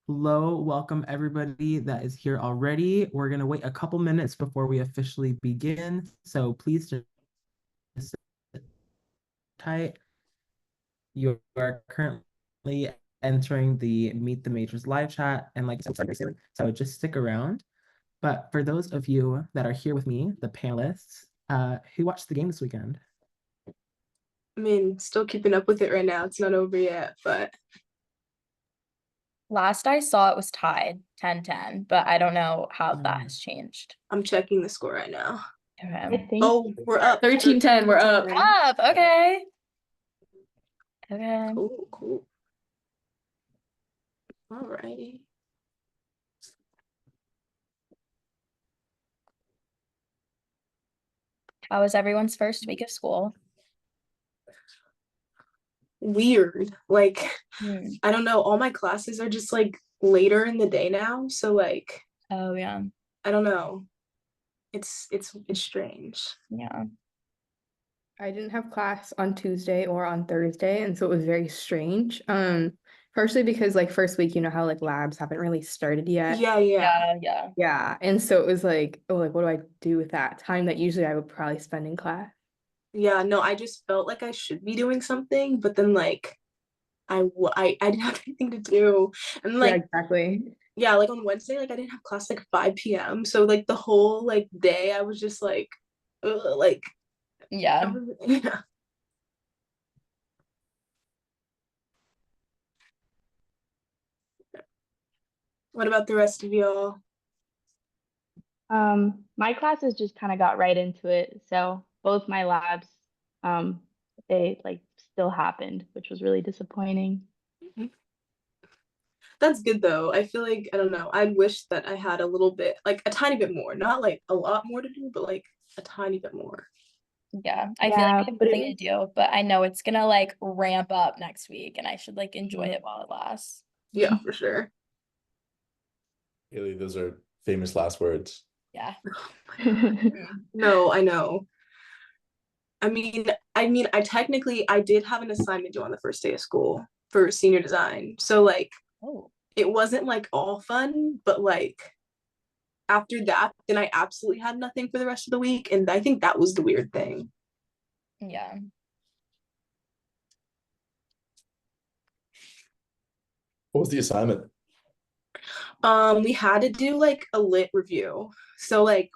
Hello, welcome everybody that is here already. We're going to wait a couple minutes before we officially begin. So please just sit tight. You are currently entering the Meet the Majors live chat and like so just stick around. But for those of you that are here with me, the panelists, who watched the game this weekend? I mean, still keeping up with it right now. It's not over yet, but Last I saw it was tied 10-10, but I don't know how that Mm. has changed. I'm checking the score right now. Okay. I think Oh, we're up. 13-10, we're up. Up, okay. Okay. Cool, cool. Alrighty. How was everyone's first week of school? Weird. Like, Hmm. I don't know. All my classes are just like later in the day now. So like, Oh yeah. I don't know. It's strange. Yeah. I didn't have class on Tuesday or on Thursday, and so it was very strange. Partially because like first week, you know how like labs haven't really started yet. Yeah, yeah. Yeah. Yeah. And so it was like, oh, like what do I do with that time that usually I would probably spend in class? Yeah, no, I just felt like I should be doing something, but then like I didn't have anything to do. And Yeah, like exactly. yeah, like on Wednesday, like I didn't have class like 5 p.m. So like the whole like day I was just like ugh, like Yeah. yeah. What about the rest of y'all? My classes just kind of got right into it. So both my labs, um, they like still happened, which was really disappointing. That's good though. I feel like I don't know. I wish that I had a little bit, like a tiny bit more, not like a lot more to do, but like a tiny bit more. Yeah. I feel like Yeah, I have but nothing to do, but I know it's gonna like ramp up next week and I should like enjoy it while it lasts. Yeah, for sure. Haley, those are famous last words. Yeah. No, I know. I mean, I did have an assignment due on the first day of school for senior design. So like Oh, it wasn't like all fun, but like after that, then I absolutely had nothing for the rest of the week. And I think that was the weird thing. yeah. What was the assignment? We had to do like a lit review. So like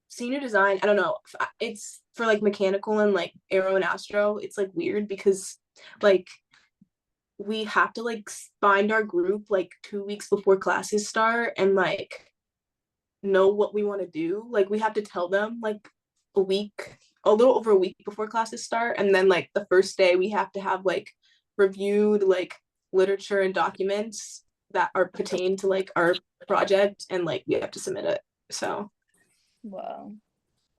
senior design, I don't know, it's for like mechanical and like aero and astro. It's like weird because like we have to like find our group like 2 weeks before classes start and like know what we want to do. Like we have to tell them like a little over a week before classes start, and then like the first day we have to have like reviewed like literature and documents that are pertain to like our project, and like we have to submit it. So Whoa.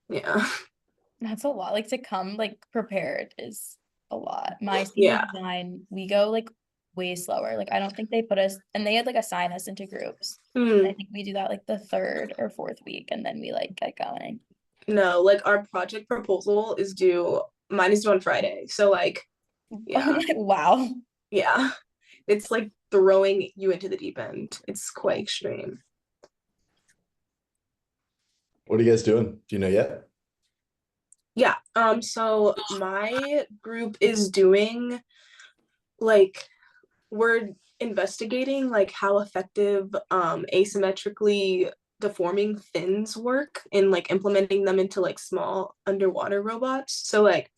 yeah. That's a lot. Like to come like prepared is a lot. My senior Yeah. design, we go like way slower. Like I don't think they put us and they had like assign us into groups. I Mm, think we do that like the third or fourth week and then we like get going. no, like our project proposal is due, mine is due on Friday. So like yeah. Wow. Yeah. It's like throwing you into the deep end. It's quite extreme. What are you guys doing? Do you know yet? Yeah. So my group is doing like we're investigating like how effective asymmetrically deforming fins work and like implementing them into like small underwater robots. So like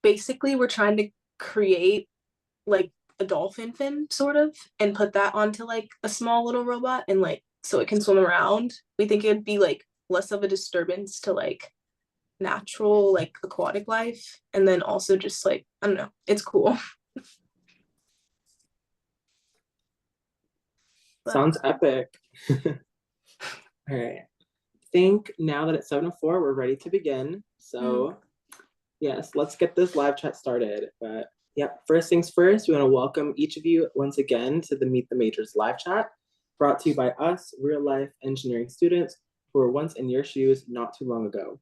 basically we're trying to create like a dolphin fin sort of and put that onto like a small little robot and like so it can swim around. We think it'd be like less of a disturbance to like natural like aquatic life, and then also just like I don't know, it's cool. Sounds epic. All right. I think now that it's 7:04, we're ready to begin. So yes, let's get this live chat started. But yeah, first things first, we want to welcome each of you once again to the Meet the Majors live chat, brought to you by us, real life engineering students who were once in your shoes not too long ago.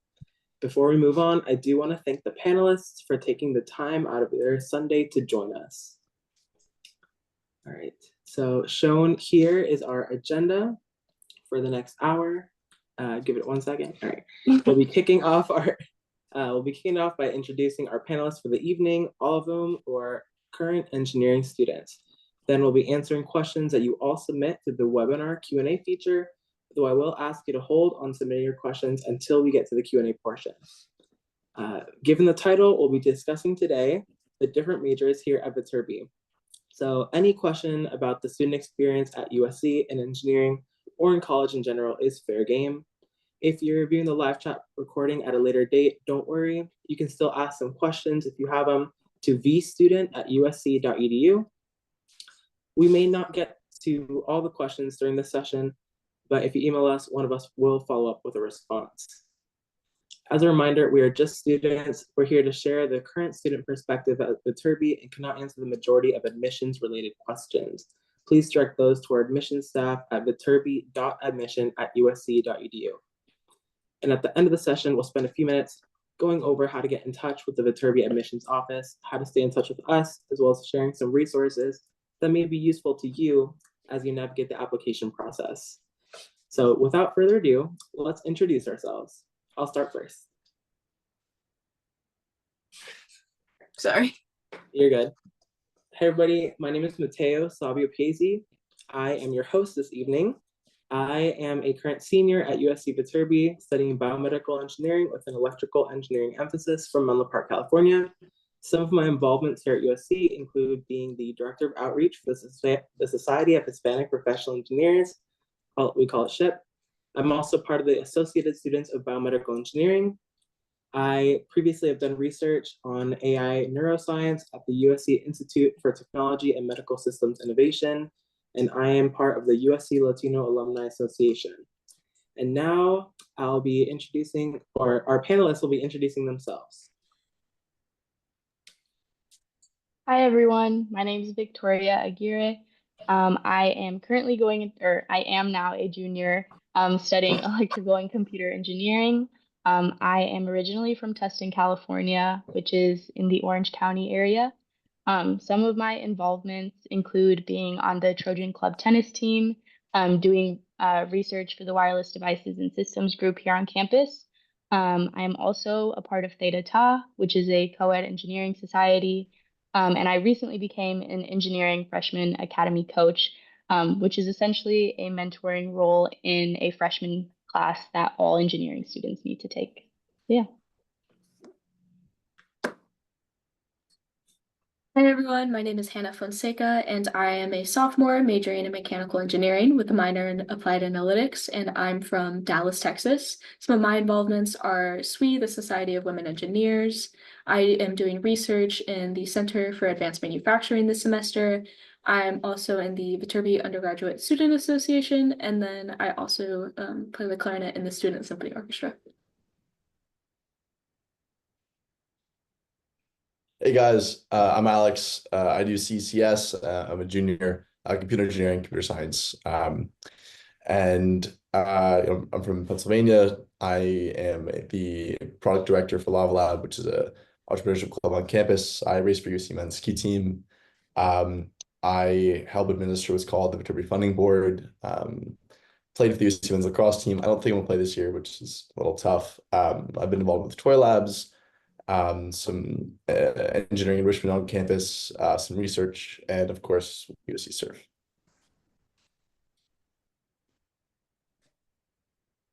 Before we move on, I do want to thank the panelists for taking the time out of their Sunday to join us. All right, So shown here is our agenda for the next hour. Give it 1 second. All right. We'll be kicking off by introducing our panelists for the evening, all of them are current engineering students. Then we'll be answering questions that you all submit through the webinar Q&A feature, though I will ask you to hold on submitting your questions until we get to the Q&A portion. Given the title, we'll be discussing today the different majors here at Viterbi. So any question about the student experience at USC in engineering or in college in general is fair game. If you're reviewing the live chat recording at a later date, don't worry. You can still ask some questions if you have them to vstudent@usc.edu. We may not get to all the questions during this session, but if you email us, one of us will follow up with a response. As a reminder, we are just students. We're here to share the current student perspective at Viterbi and cannot answer the majority of admissions-related questions. Please direct those to our admissions staff at viterbi.admission@usc.edu. And at the end of the session, we'll spend a few minutes going over how to get in touch with the Viterbi admissions office, how to stay in touch with us, as well as sharing some resources that may be useful to you as you navigate the application process. So without further ado, let's introduce ourselves. I'll start first. Sorry. You're good. Hey everybody, my name is Matteo Savio Pesi. I am your host this evening. I am a current senior at USC Viterbi studying biomedical engineering with an electrical engineering emphasis from Menlo Park, California. Some of my involvements here at USC include being the Director of Outreach for the Society of Hispanic Professional Engineers. We call it SHIP. I'm also part of the Associated Students of Biomedical Engineering. I previously have done research on AI neuroscience at the USC Institute for Technology and Medical Systems Innovation, and I am part of the USC Latino Alumni Association. And now I'll be introducing, or our panelists will be introducing themselves. Hi everyone, my name is Victoria Aguirre. I am currently I am now a junior studying electrical and computer engineering. I am originally from Tustin, California, which is in the Orange County area. Some of my involvements include being on the Trojan Club tennis team, doing research for the wireless devices and systems group here on campus. I am also a part of Theta Ta, which is a co-ed engineering society. And I recently became an engineering freshman academy coach, which is essentially a mentoring role in a freshman class that all engineering students need to take. Yeah. Hi everyone, my name is Hannah Fonseca and I am a sophomore majoring in mechanical engineering with a minor in applied analytics, and I'm from Dallas, Texas. Some of my involvements are SWE, the Society of Women Engineers. I am doing research in the Center for Advanced Manufacturing this semester. I'm also in the Viterbi Undergraduate Student Association, and then I also play the clarinet in the Student Symphony Orchestra. Hey guys, I'm Alex. I do CCS. I'm a junior, computer engineering, computer science. I'm from Pennsylvania. I am the product director for Lava Lab, which is a entrepreneurship club on campus. I race for UC Men's ski team. I help administer what's called the Viterbi Funding Board. Played for the UC Men's lacrosse team. I don't think I'm gonna play this year, which is a little tough. I've been involved with toy labs. Some engineering enrichment on campus, some research, and of course, USC Surf.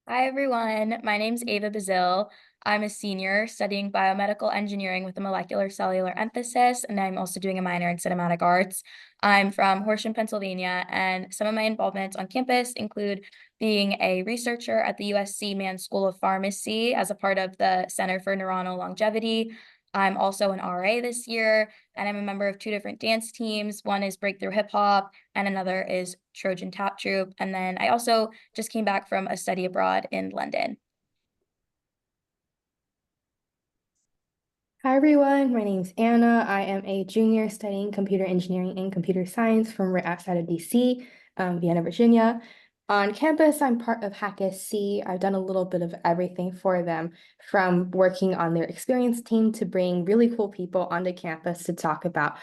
Hi everyone, my name's Ava Bazil. I'm a senior studying biomedical engineering with a molecular cellular emphasis, and I'm also doing a minor in cinematic arts. I'm from Horsham, Pennsylvania, and some of my involvements on campus include being a researcher at the USC Mann School of Pharmacy as a part of the Center for Neuronal Longevity. I'm also an RA this year, and I'm a member of 2 different dance teams. One is Breakthrough Hip Hop, and another is Trojan Tap Troop. And then I also just came back from a study abroad in London. Hi everyone, my name's Anna. I am a junior studying computer engineering and computer science from right outside of DC, Vienna, Virginia. On campus, I'm part of HackSC. I've done a little bit of everything for them, from working on their experience team to bring really cool people onto campus to talk about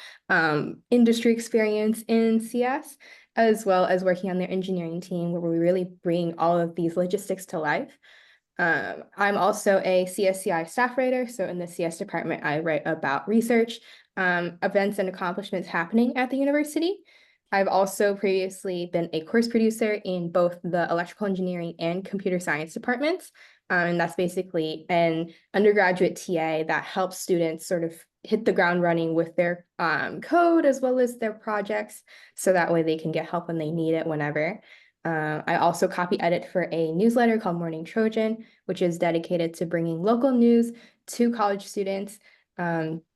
industry experience in CS. as well as working on their engineering team, where we really bring all of these logistics to life. I'm also a CSCI staff writer. So in the CS department, I write about research, events and accomplishments happening at the university. I've also previously been a course producer in both the electrical engineering and computer science departments. And that's basically an undergraduate TA that helps students sort of hit the ground running with their code as well as their projects. So that way they can get help when they need it whenever. I also copy edit for a newsletter called Morning Trojan, which is dedicated to bringing local news to college students,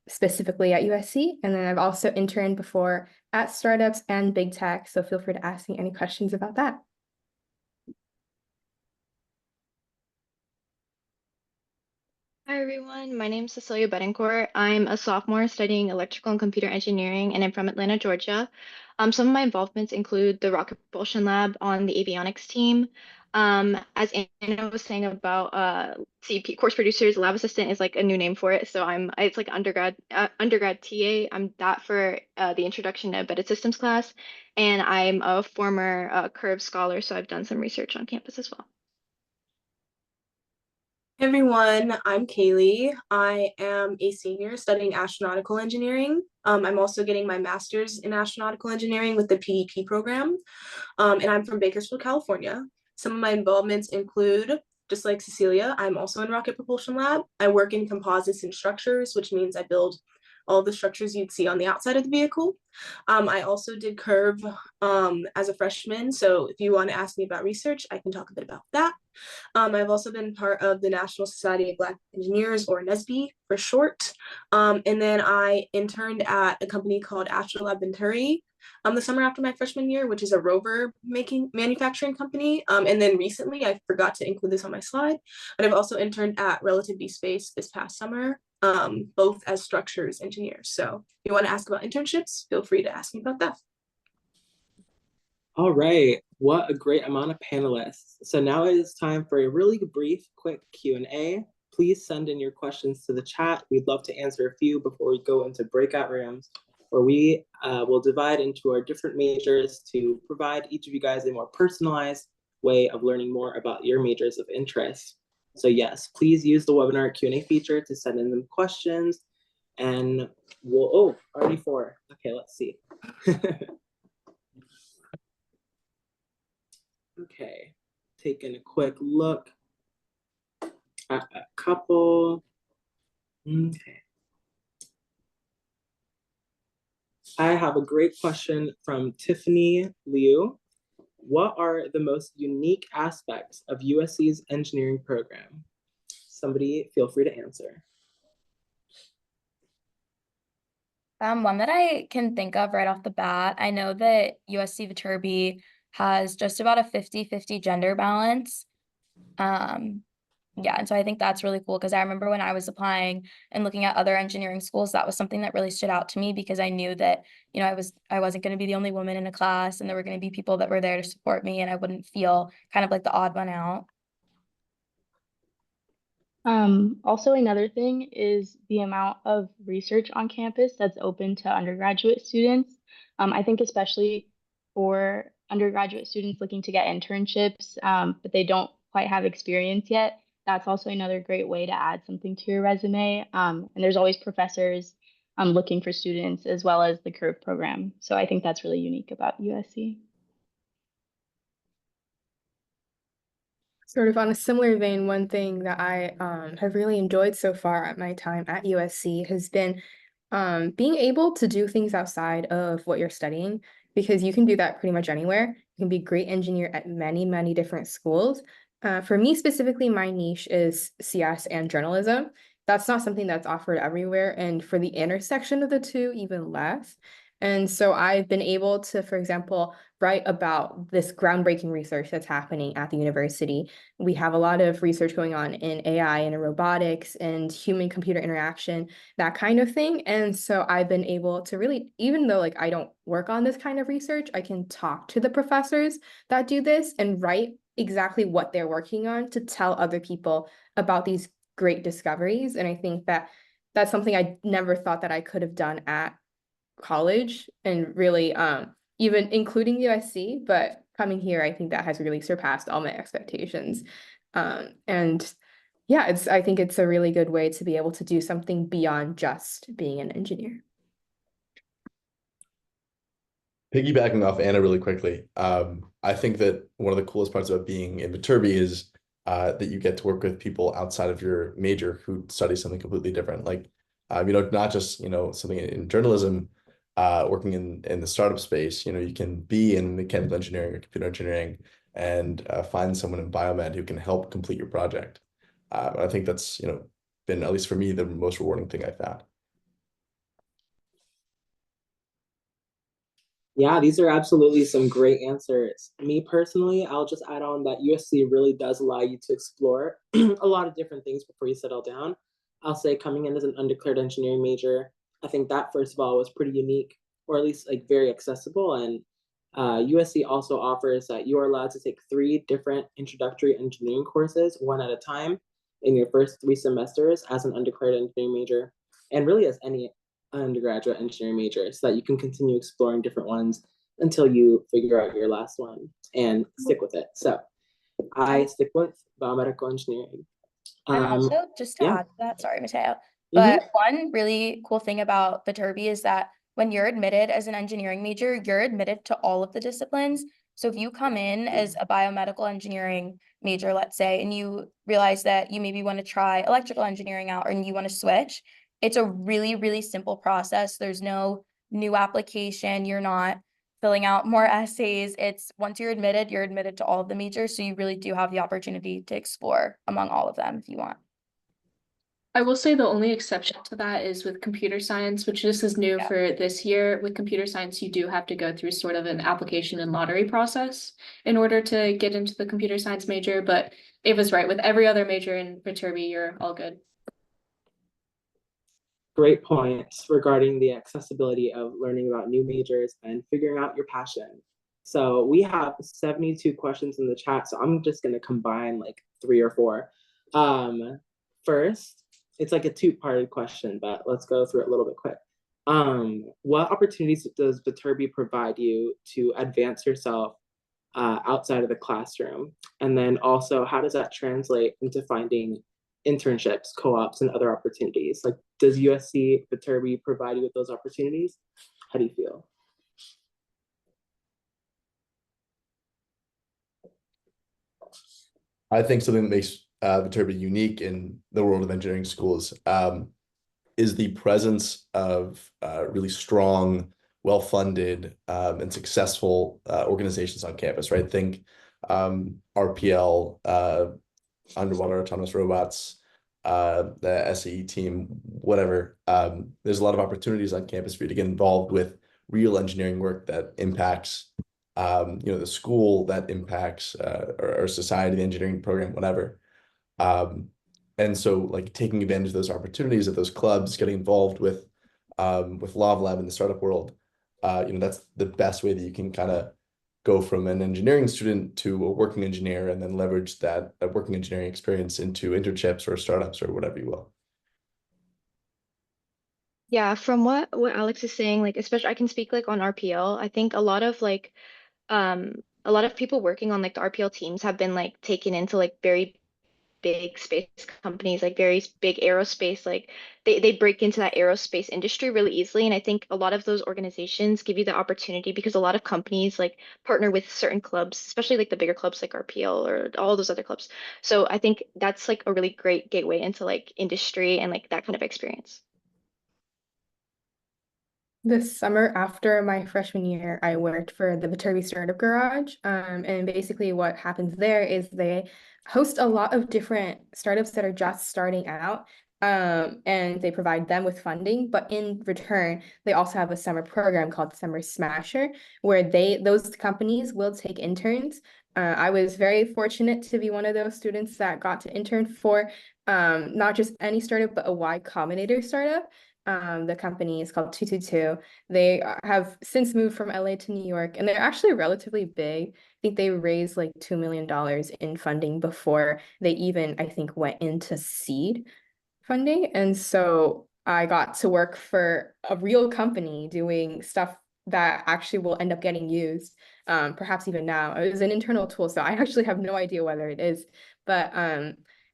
specifically at USC. And then I've also interned before at startups and big tech. So feel free to ask me any questions about that. Hi everyone, my name is Cecilia Betancourt. I'm a sophomore studying electrical and computer engineering, and I'm from Atlanta, Georgia. Some of my involvements include the rocket propulsion lab on the avionics team. As Anna was saying about CP course producers, lab assistant is like a new name for it. So it's like undergrad TA. I'm that for the introduction to embedded systems class, and I'm a former Curve scholar, so I've done some research on campus as well. Hey everyone, I'm Kaylee. I am a senior studying astronautical engineering. I'm also getting my master's in astronautical engineering with the PDP program. And I'm from Bakersfield, California. Some of my involvements include, just like Cecilia, I'm also in Rocket Propulsion Lab. I work in composites and structures, which means I build all the structures you'd see on the outside of the vehicle. I also did Curve as a freshman. So if you want to ask me about research, I can talk a bit about that. I've also been part of the National Society of Black Engineers, or NSBE for short. And then I interned at a company called Astrolab Venturi the summer after my freshman year, which is a rover manufacturing company. And then recently, I forgot to include this on my slide, but I've also interned at Relativity Space this past summer, both as structures engineers. So if you want to ask about internships, feel free to ask me about that. All right, what a great amount of panelists. So now it is time for a really brief, quick Q&A. Please send in your questions to the chat. We'd love to answer a few before we go into breakout rooms, where we will divide into our different majors to provide each of you guys a more personalized way of learning more about your majors of interest. So yes, please use the webinar Q&A feature to send in them questions. And already 4. Okay, let's see. Okay, taking a quick look at a couple. Okay. I have a great question from Tiffany Liu. What are the most unique aspects of USC's engineering program? Somebody feel free to answer. One that I can think of right off the bat, I know that USC Viterbi has just about a 50-50 gender balance. Yeah, and so I think that's really cool because I remember when I was applying and looking at other engineering schools, that was something that really stood out to me because I knew that, you know, I wasn't going to be the only woman in a class, and there were going to be people that were there to support me, and I wouldn't feel kind of like the odd one out. Also, another thing is the amount of research on campus that's open to undergraduate students. I think especially for undergraduate students looking to get internships, but they don't quite have experience yet, that's also another great way to add something to your resume. And there's always professors looking for students as well as the Curve program. So I think that's really unique about USC. Sort of on a similar vein, one thing that I have really enjoyed so far at my time at USC has been being able to do things outside of what you're studying, because you can do that pretty much anywhere. You can be a great engineer at many, many different schools. For me specifically, my niche is CS and journalism. That's not something that's offered everywhere, and for the intersection of the two, even less. And so I've been able to, for example, write about this groundbreaking research that's happening at the university. We have a lot of research going on in AI and in robotics and human computer interaction, that kind of thing. And so I've been able to really, even though like I don't work on this kind of research, I can talk to the professors that do this and write exactly what they're working on to tell other people about these great discoveries. And I think that that's something I never thought that I could have done at college, and really even including USC, but coming here, I think that has really surpassed all my expectations. And yeah, I think it's a really good way to be able to do something beyond just being an engineer. Piggybacking off Anna really quickly, I think that one of the coolest parts about being in Viterbi is that you get to work with people outside of your major who study something completely different. Like, not just, something in journalism, working in the startup space, you can be in mechanical engineering or computer engineering and find someone in biomed who can help complete your project. I think that's, been, at least for me, the most rewarding thing I found. Yeah, these are absolutely some great answers. Me personally, I'll just add on that USC really does allow you to explore a lot of different things before you settle down. I'll say coming in as an undeclared engineering major, I think that first of all was pretty unique, or at least like very accessible. And USC also offers that you are allowed to take 3 different introductory engineering courses, one at a time, in your first 3 semesters as an undeclared engineering major, and really as any undergraduate engineering major, so that you can continue exploring different ones until you figure out your last one and stick with it. So I stick with biomedical engineering. And also, just to yeah. add to that, sorry, Mateo, but one really cool thing about Viterbi is that when you're admitted as an engineering major, you're admitted to all of the disciplines. So if you come in as a biomedical engineering major, let's say, and you realize that you maybe want to try electrical engineering out and you want to switch, it's a really, really simple process. There's no new application. You're not filling out more essays. It's once you're admitted to all of the majors. So you really do have the opportunity to explore among all of them if you want. I will say the only exception to that is with computer science, which this is new for this year. With computer science, you do have to go through sort of an application and lottery process in order to get into the computer science major. But Ava's right, with every other major in Viterbi, you're all good. Great points regarding the accessibility of learning about new majors and figuring out your passion. So we have 72 questions in the chat, so I'm just going to combine like 3 or 4. First, it's like a 2-parted question, but let's go through it a little bit quick. What opportunities does Viterbi provide you to advance yourself outside of the classroom? And then also, how does that translate into finding internships, co-ops, and other opportunities? Like, does USC Viterbi provide you with those opportunities? How do you feel? I think something that makes Viterbi unique in the world of engineering schools is the presence of really strong, well-funded, and successful organizations on campus, right? Think RPL, Underwater Autonomous Robots, the SAE team, whatever. There's a lot of opportunities on campus for you to get involved with real engineering work that impacts the school, that impacts our society, the engineering program, whatever. And so like taking advantage of those opportunities at those clubs, getting involved with Lava Lab in the startup world, that's the best way that you can kind of go from an engineering student to a working engineer and then leverage that working engineering experience into internships or startups or whatever you will. Yeah, from what Alex is saying, like especially I can speak like on RPL. I think a lot of people working on like the RPL teams have been like taken into like very big space companies, like very big aerospace, like they break into that aerospace industry really easily. And I think a lot of those organizations give you the opportunity because a lot of companies like partner with certain clubs, especially like the bigger clubs like RPL or all those other clubs. So I think that's like a really great gateway into like industry and like that kind of experience. This summer after my freshman year, I worked for the Viterbi Startup Garage. And basically what happens there is they host a lot of different startups that are just starting out. And they provide them with funding, but in return, they also have a summer program called Summer Smasher, where those companies will take interns. I was very fortunate to be one of those students that got to intern for not just any startup, but a Y Combinator startup. The company is called 222. They have since moved from LA to New York, and they're actually relatively big. I think they raised like $2 million in funding before they even, I think, went into seed funding. And so I got to work for a real company doing stuff that actually will end up getting used, perhaps even now. It was an internal tool, so I actually have no idea whether it is, but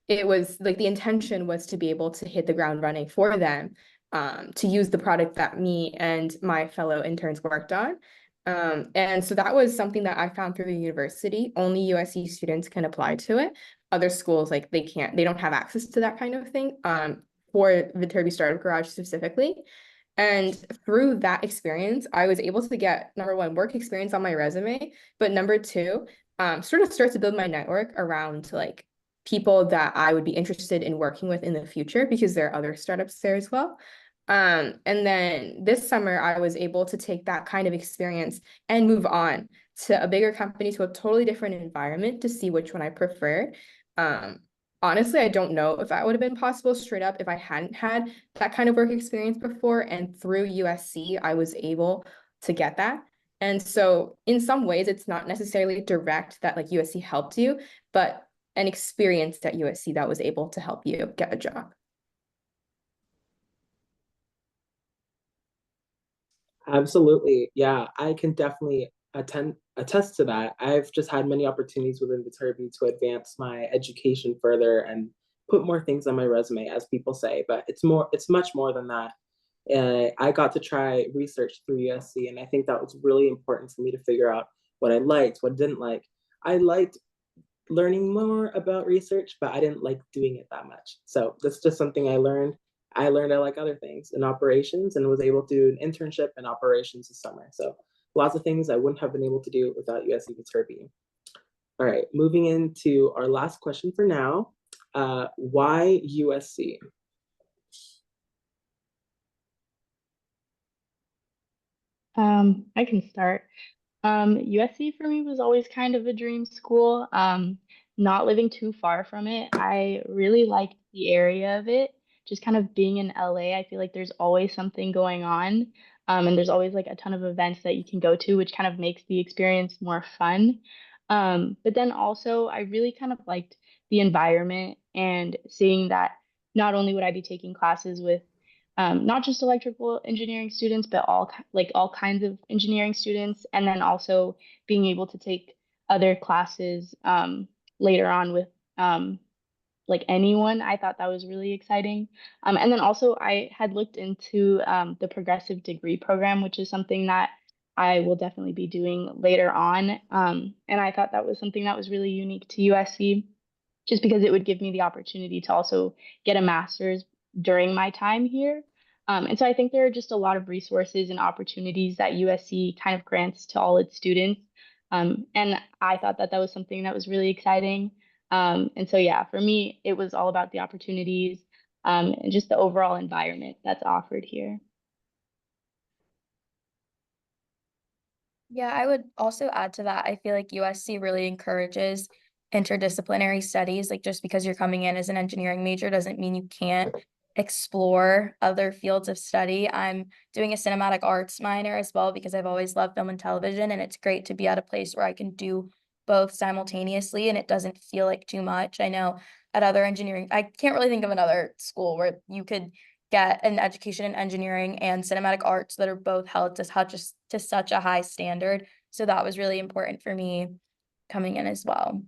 it was like the intention was to be able to hit the ground running for them, to use the product that me and my fellow interns worked on. And so that was something that I found through the university. Only USC students can apply to it. Other schools, like they don't have access to that kind of thing, for Viterbi Startup Garage specifically. And through that experience, I was able to get, number one, work experience on my resume, but number two, sort of start to build my network around like people that I would be interested in working with in the future, because there are other startups there as well. And then this summer, I was able to take that kind of experience and move on to a bigger company, to a totally different environment, to see which one I prefer. Honestly, I don't know if that would have been possible straight up if I hadn't had that kind of work experience before. And through USC, I was able to get that. And so in some ways, it's not necessarily direct that like USC helped you, but an experience at USC that was able to help you get a job. Absolutely. Yeah, I can definitely attest to that. I've just had many opportunities within Viterbi to advance my education further and put more things on my resume, as people say, but it's much more than that. I got to try research through USC, and I think that was really important for me to figure out what I liked, what I didn't like. I liked learning more about research, but I didn't like doing it that much. So that's just something I learned. I learned I like other things in operations, and was able to do an internship in operations this summer. So lots of things I wouldn't have been able to do without USC Viterbi. All right, moving into our last question for now. Why USC? I can start. USC for me was always kind of a dream school. Not living too far from it, I really liked the area of it. Just kind of being in LA, I feel like there's always something going on. And there's always like a ton of events that you can go to, which kind of makes the experience more fun. But then also, I really kind of liked the environment and seeing that not only would I be taking classes with not just electrical engineering students, but all kinds of engineering students, and then also being able to take other classes later on with like anyone. I thought that was really exciting. And then also I had looked into the progressive degree program, which is something that I will definitely be doing later on. And I thought that was something that was really unique to USC, just because it would give me the opportunity to also get a master's during my time here. And so I think there are just a lot of resources and opportunities that USC kind of grants to all its students. And I thought that that was something that was really exciting. And so, yeah, for me, it was all about the opportunities and just the overall environment that's offered here. Yeah, I would also add to that. I feel like USC really encourages interdisciplinary studies. Like just because you're coming in as an engineering major doesn't mean you can't explore other fields of study. I'm doing a cinematic arts minor as well because I've always loved film and television, and it's great to be at a place where I can do both simultaneously and it doesn't feel like too much. I know at other engineering, I can't really think of another school where you could get an education in engineering and cinematic arts that are both held to such a high standard. So that was really important for me coming in as well.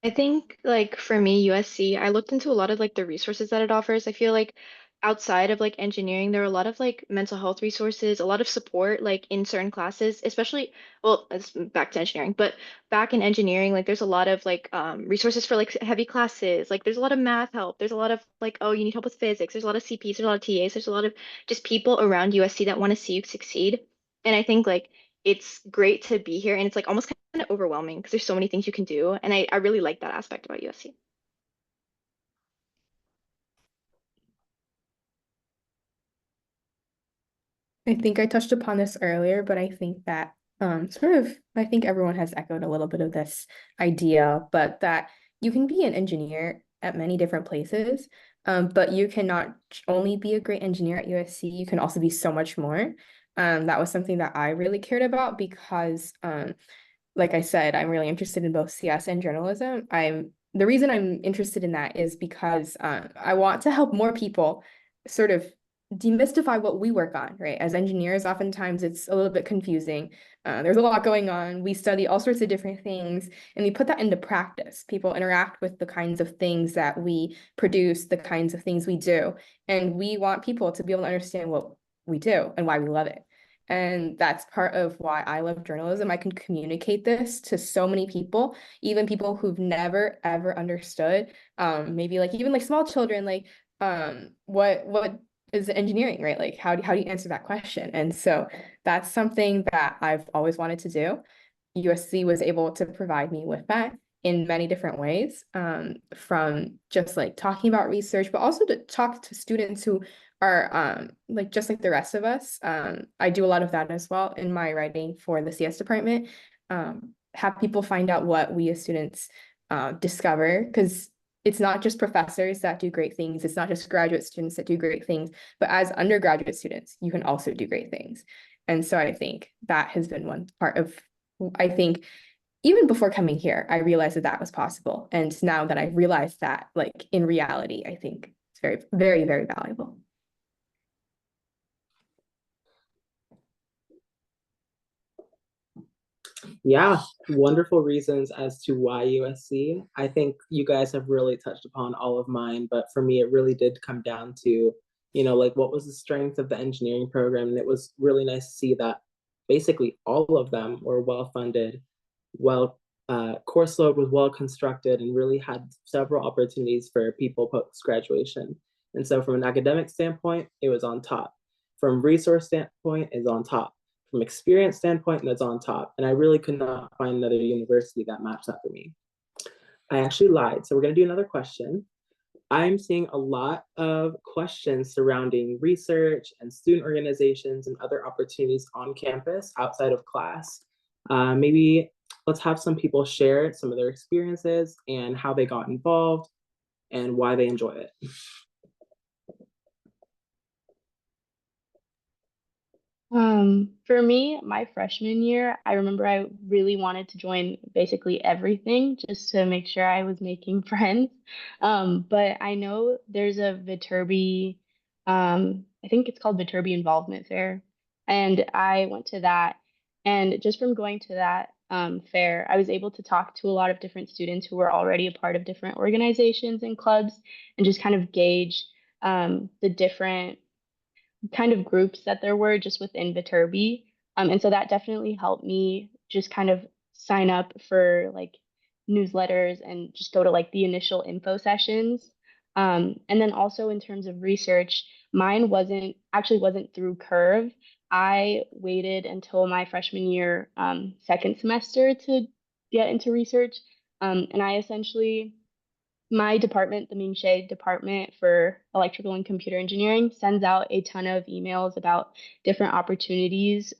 I think like for me, USC, I looked into a lot of like the resources that it offers. I feel like outside of like engineering, there are a lot of like mental health resources, a lot of support like in certain classes, especially well, it's back to engineering, but back in engineering, like there's a lot of like resources for like heavy classes. Like there's a lot of math help. There's a lot of like, oh, you need help with physics. There's a lot of CPs, there's a lot of TAs, there's a lot of just people around USC that want to see you succeed. And I think like it's great to be here, and it's like almost kind of overwhelming because there's so many things you can do, and I really like that aspect about USC. I think I touched upon this earlier, but I think that I think everyone has echoed a little bit of this idea, but that you can be an engineer at many different places, but you cannot only be a great engineer at USC, you can also be so much more. That was something that I really cared about because like I said, I'm really interested in both CS and journalism. The reason I'm interested in that is because I want to help more people sort of demystify what we work on, right? As engineers, oftentimes it's a little bit confusing. There's a lot going on. We study all sorts of different things and we put that into practice. People interact with the kinds of things that we produce, the kinds of things we do. And we want people to be able to understand what we do and why we love it. And that's part of why I love journalism. I can communicate this to so many people, even people who've never ever understood, maybe like even like small children, like what is engineering, right? Like how do you answer that question? And so that's something that I've always wanted to do. USC was able to provide me with that in many different ways, from just like talking about research, but also to talk to students who are like just like the rest of us. I do a lot of that as well in my writing for the CS department. Have people find out what we as students discover, because it's not just professors that do great things. It's not just graduate students that do great things, but as undergraduate students, you can also do great things. And so I think that has been one part of, I think, even before coming here, I realized that that was possible. And now that I've realized that, like in reality, I think it's very, very, very valuable. Yeah, wonderful reasons as to why USC. I think you guys have really touched upon all of mine, but for me, it really did come down to, like what was the strength of the engineering program? And it was really nice to see that basically all of them were well funded, course load was well constructed, and really had several opportunities for people post graduation. And so, from an academic standpoint, it was on top. From resource standpoint, it's on top. From experience standpoint, that's on top. And I really could not find another university that matched that for me. I actually lied. So we're going to do another question. I'm seeing a lot of questions surrounding research and student organizations and other opportunities on campus outside of class. Maybe let's have some people share some of their experiences and how they got involved and why they enjoy it. For me, my freshman year, I remember I really wanted to join basically everything just to make sure I was making friends. But I know there's a Viterbi, I think it's called Viterbi Involvement Fair, and I went to that. And just from going to that fair, I was able to talk to a lot of different students who were already a part of different organizations and clubs, and just kind of gauge the different kind of groups that there were just within Viterbi. And so that definitely helped me just kind of sign up for like newsletters and just go to like the initial info sessions. And then also in terms of research, mine wasn't through Curve. I waited until my freshman year, second semester to get into research. And I essentially my department, the Ming She department for electrical and computer engineering, sends out a ton of emails about different opportunities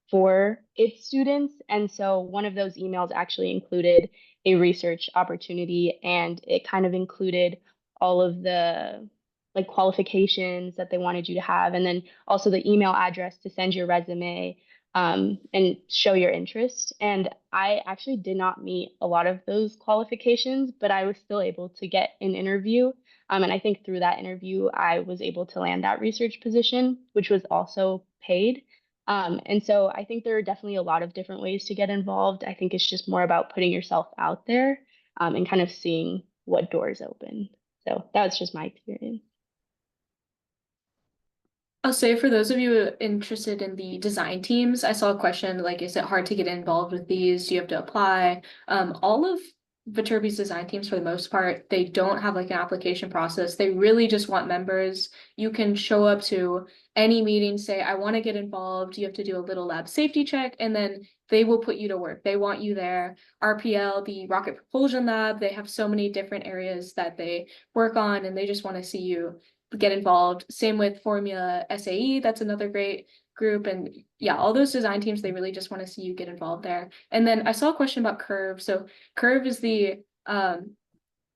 for its students. And so one of those emails actually included a research opportunity, and it kind of included all of the like qualifications that they wanted you to have, and then also the email address to send your resume and show your interest. And I actually did not meet a lot of those qualifications, but I was still able to get an interview. And I think through that interview, I was able to land that research position, which was also paid. And so I think there are definitely a lot of different ways to get involved. I think it's just more about putting yourself out there and kind of seeing what doors open. So that was just my experience. I'll say for those of you interested in the design teams, I saw a question like, is it hard to get involved with these? Do you have to apply? All of Viterbi's design teams, for the most part, they don't have like an application process. They really just want members. You can show up to any meeting, say, I want to get involved. You have to do a little lab safety check, and then they will put you to work. They want you there. RPL, the Rocket Propulsion Lab, they have so many different areas that they work on, and they just want to see you get involved. Same with Formula SAE, that's another great group. And yeah, all those design teams, they really just want to see you get involved there. And then I saw a question about Curve. So Curve is the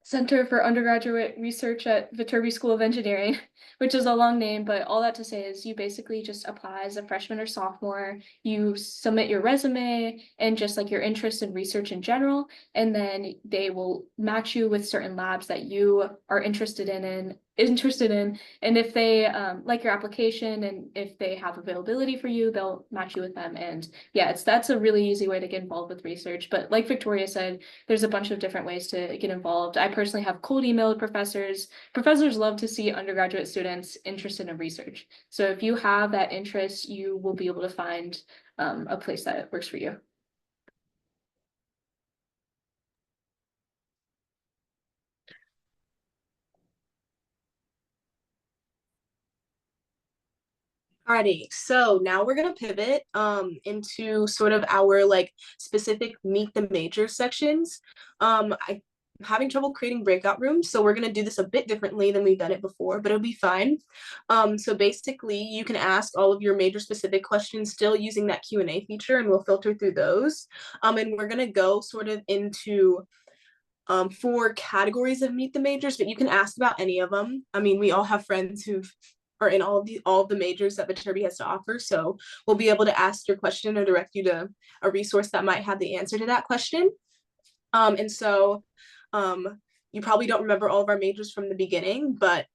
Center for Undergraduate Research at Viterbi School of Engineering, which is a long name, but all that to say is you basically just apply as a freshman or sophomore, you submit your resume and just like your interest in research in general, and then they will match you with certain labs that you are interested in interested in, and if they like your application and if they have availability for you, they'll match you with them. And yeah, that's a really easy way to get involved with research. But like Victoria said, there's a bunch of different ways to get involved. I personally have cold emailed professors. Professors love to see undergraduate students interested in research. So if you have that interest, you will be able to find a place that works for you. Alrighty, so now we're gonna pivot into sort of our like specific meet the major sections. I'm having trouble creating breakout rooms, so we're gonna do this a bit differently than we've done it before, but it'll be fine. So basically, you can ask all of your major specific questions still using that Q&A feature, and we'll filter through those. And we're gonna go sort of into 4 categories of meet the majors, but you can ask about any of them. I mean, we all have friends who are in all of the majors that Viterbi has to offer, so we'll be able to ask your question or direct you to a resource that might have the answer to that question. And so you probably don't remember all of our majors from the beginning, but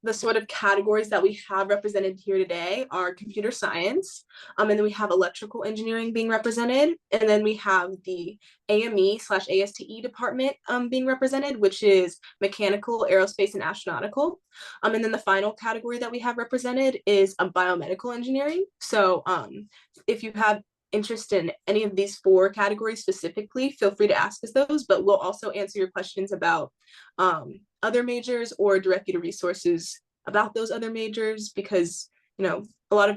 the sort of categories that we have represented here today are computer science, and then we have electrical engineering being represented, and then we have the AME/ASTE department being represented, which is mechanical, aerospace, and astronautical. And then the final category that we have represented is biomedical engineering. So if you have interest in any of these 4 categories specifically, feel free to ask us those, but we'll also answer your questions about other majors or direct you to resources about those other majors, because you know a lot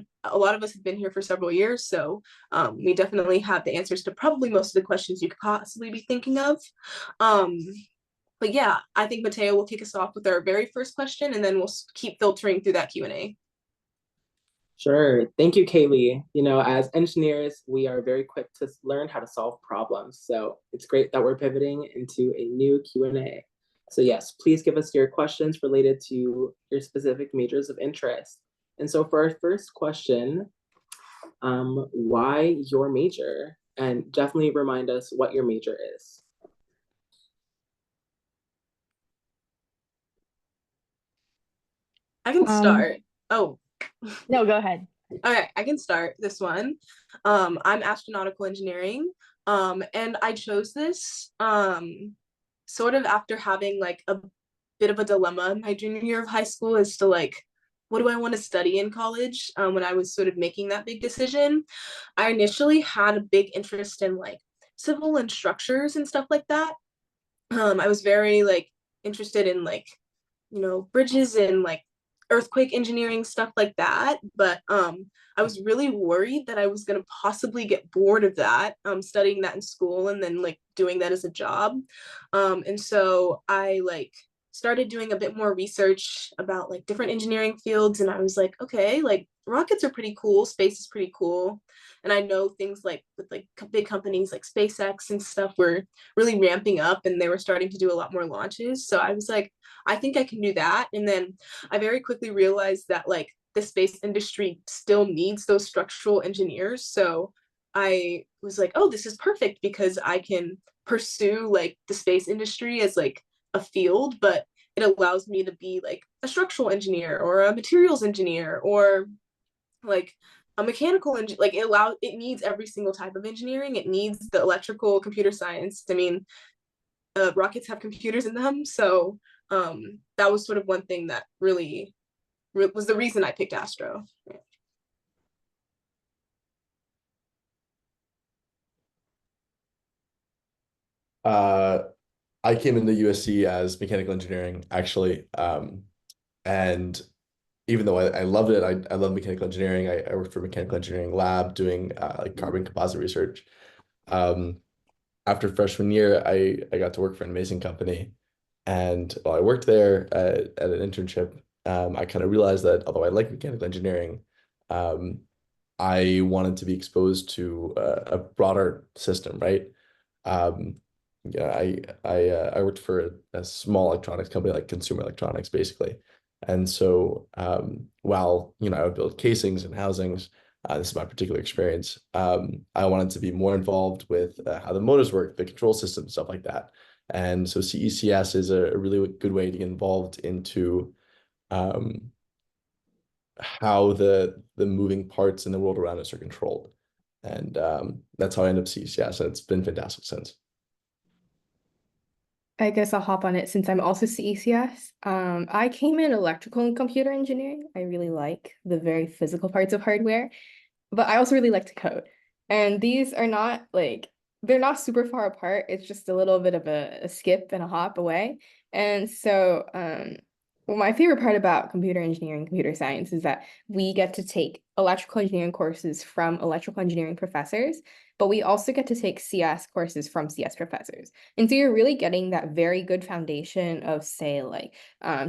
of us have been here for several years, so we definitely have the answers to probably most of the questions you could possibly be thinking of. But yeah, I think Mateo will kick us off with our very first question, and then we'll keep filtering through that Q&A. Sure. Thank you, Kaylee. You know, as engineers, we are very quick to learn how to solve problems. So it's great that we're pivoting into a new Q&A. So yes, please give us your questions related to your specific majors of interest. And so for our first question, why your major? And definitely remind us what your major is. I can start. Oh. No, go ahead. Okay, I can start this one. I'm astronautical engineering, and I chose this sort of after having like a bit of a dilemma in my junior year of high school as to like, what do I want to study in college? When I was sort of making that big decision, I initially had a big interest in like civil and structures and stuff like that. I was very like interested in like, you know, bridges and like earthquake engineering, stuff like that. But I was really worried that I was going to possibly get bored of that, studying that in school and then like doing that as a job. And so I like started doing a bit more research about like different engineering fields, and I was like, okay, like rockets are pretty cool, space is pretty cool. And I know things like with like big companies like SpaceX and stuff were really ramping up, and they were starting to do a lot more launches. So I was like, I think I can do that. And then I very quickly realized that like the space industry still needs those structural engineers. So I was like, oh, this is perfect because I can pursue like the space industry as like a field, but it allows me to be like a structural engineer or a materials engineer or like a mechanical engineer. Like it needs every single type of engineering. It needs the electrical, computer science. I mean, rockets have computers in them, so that was sort of one thing that really was the reason I picked astro. I came into USC as mechanical engineering, actually. And even though I loved it, I love mechanical engineering. I worked for a mechanical engineering lab doing like carbon composite research. After freshman year, I got to work for an amazing company. And while I worked there at an internship, I kind of realized that although I like mechanical engineering, I wanted to be exposed to a broader system, right? Yeah, I worked for a small electronics company, like consumer electronics, basically. And so while I would build casings and housings, this is my particular experience. I wanted to be more involved with how the motors work, the control system, stuff like that. And so CECS is a really good way to get involved into um, how the moving parts in the world around us are controlled. And that's how I ended up CECS, and it's been fantastic since. I guess I'll hop on it since I'm also CECS. I came in electrical and computer engineering. I really like the very physical parts of hardware, but I also really like to code. And these are not like, they're not super far apart. It's just a little bit of a skip and a hop away. And so, well, my favorite part about computer engineering, computer science is that we get to take electrical engineering courses from electrical engineering professors, but we also get to take CS courses from CS professors. And so you're really getting that very good foundation of, say, like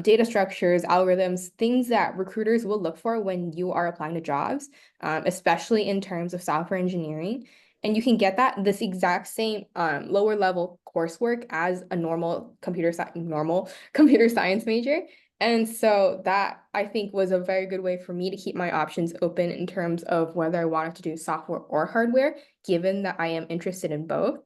data structures, algorithms, things that recruiters will look for when you are applying to jobs, especially in terms of software engineering. And you can get this exact same lower level coursework as a normal computer science major. And so that I think was a very good way for me to keep my options open in terms of whether I wanted to do software or hardware, given that I am interested in both.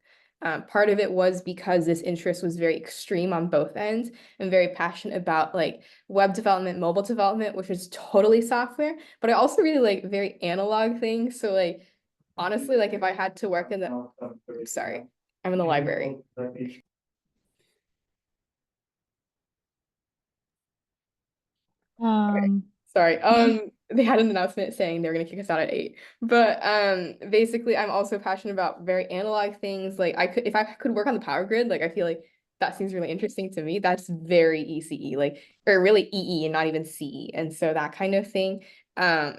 Part of it was because this interest was very extreme on both ends. I'm very passionate about like web development, mobile development, which is totally software, but I also really like very analog things. So like honestly, like if I had to work in the, sorry, I'm in the library. Sorry. They had an announcement saying they were gonna kick us out at 8. But basically I'm also passionate about very analog things. Like if I could work on the power grid, like I feel like that seems really interesting to me. That's very ECE, like or really EE and not even CE. And so that kind of thing. I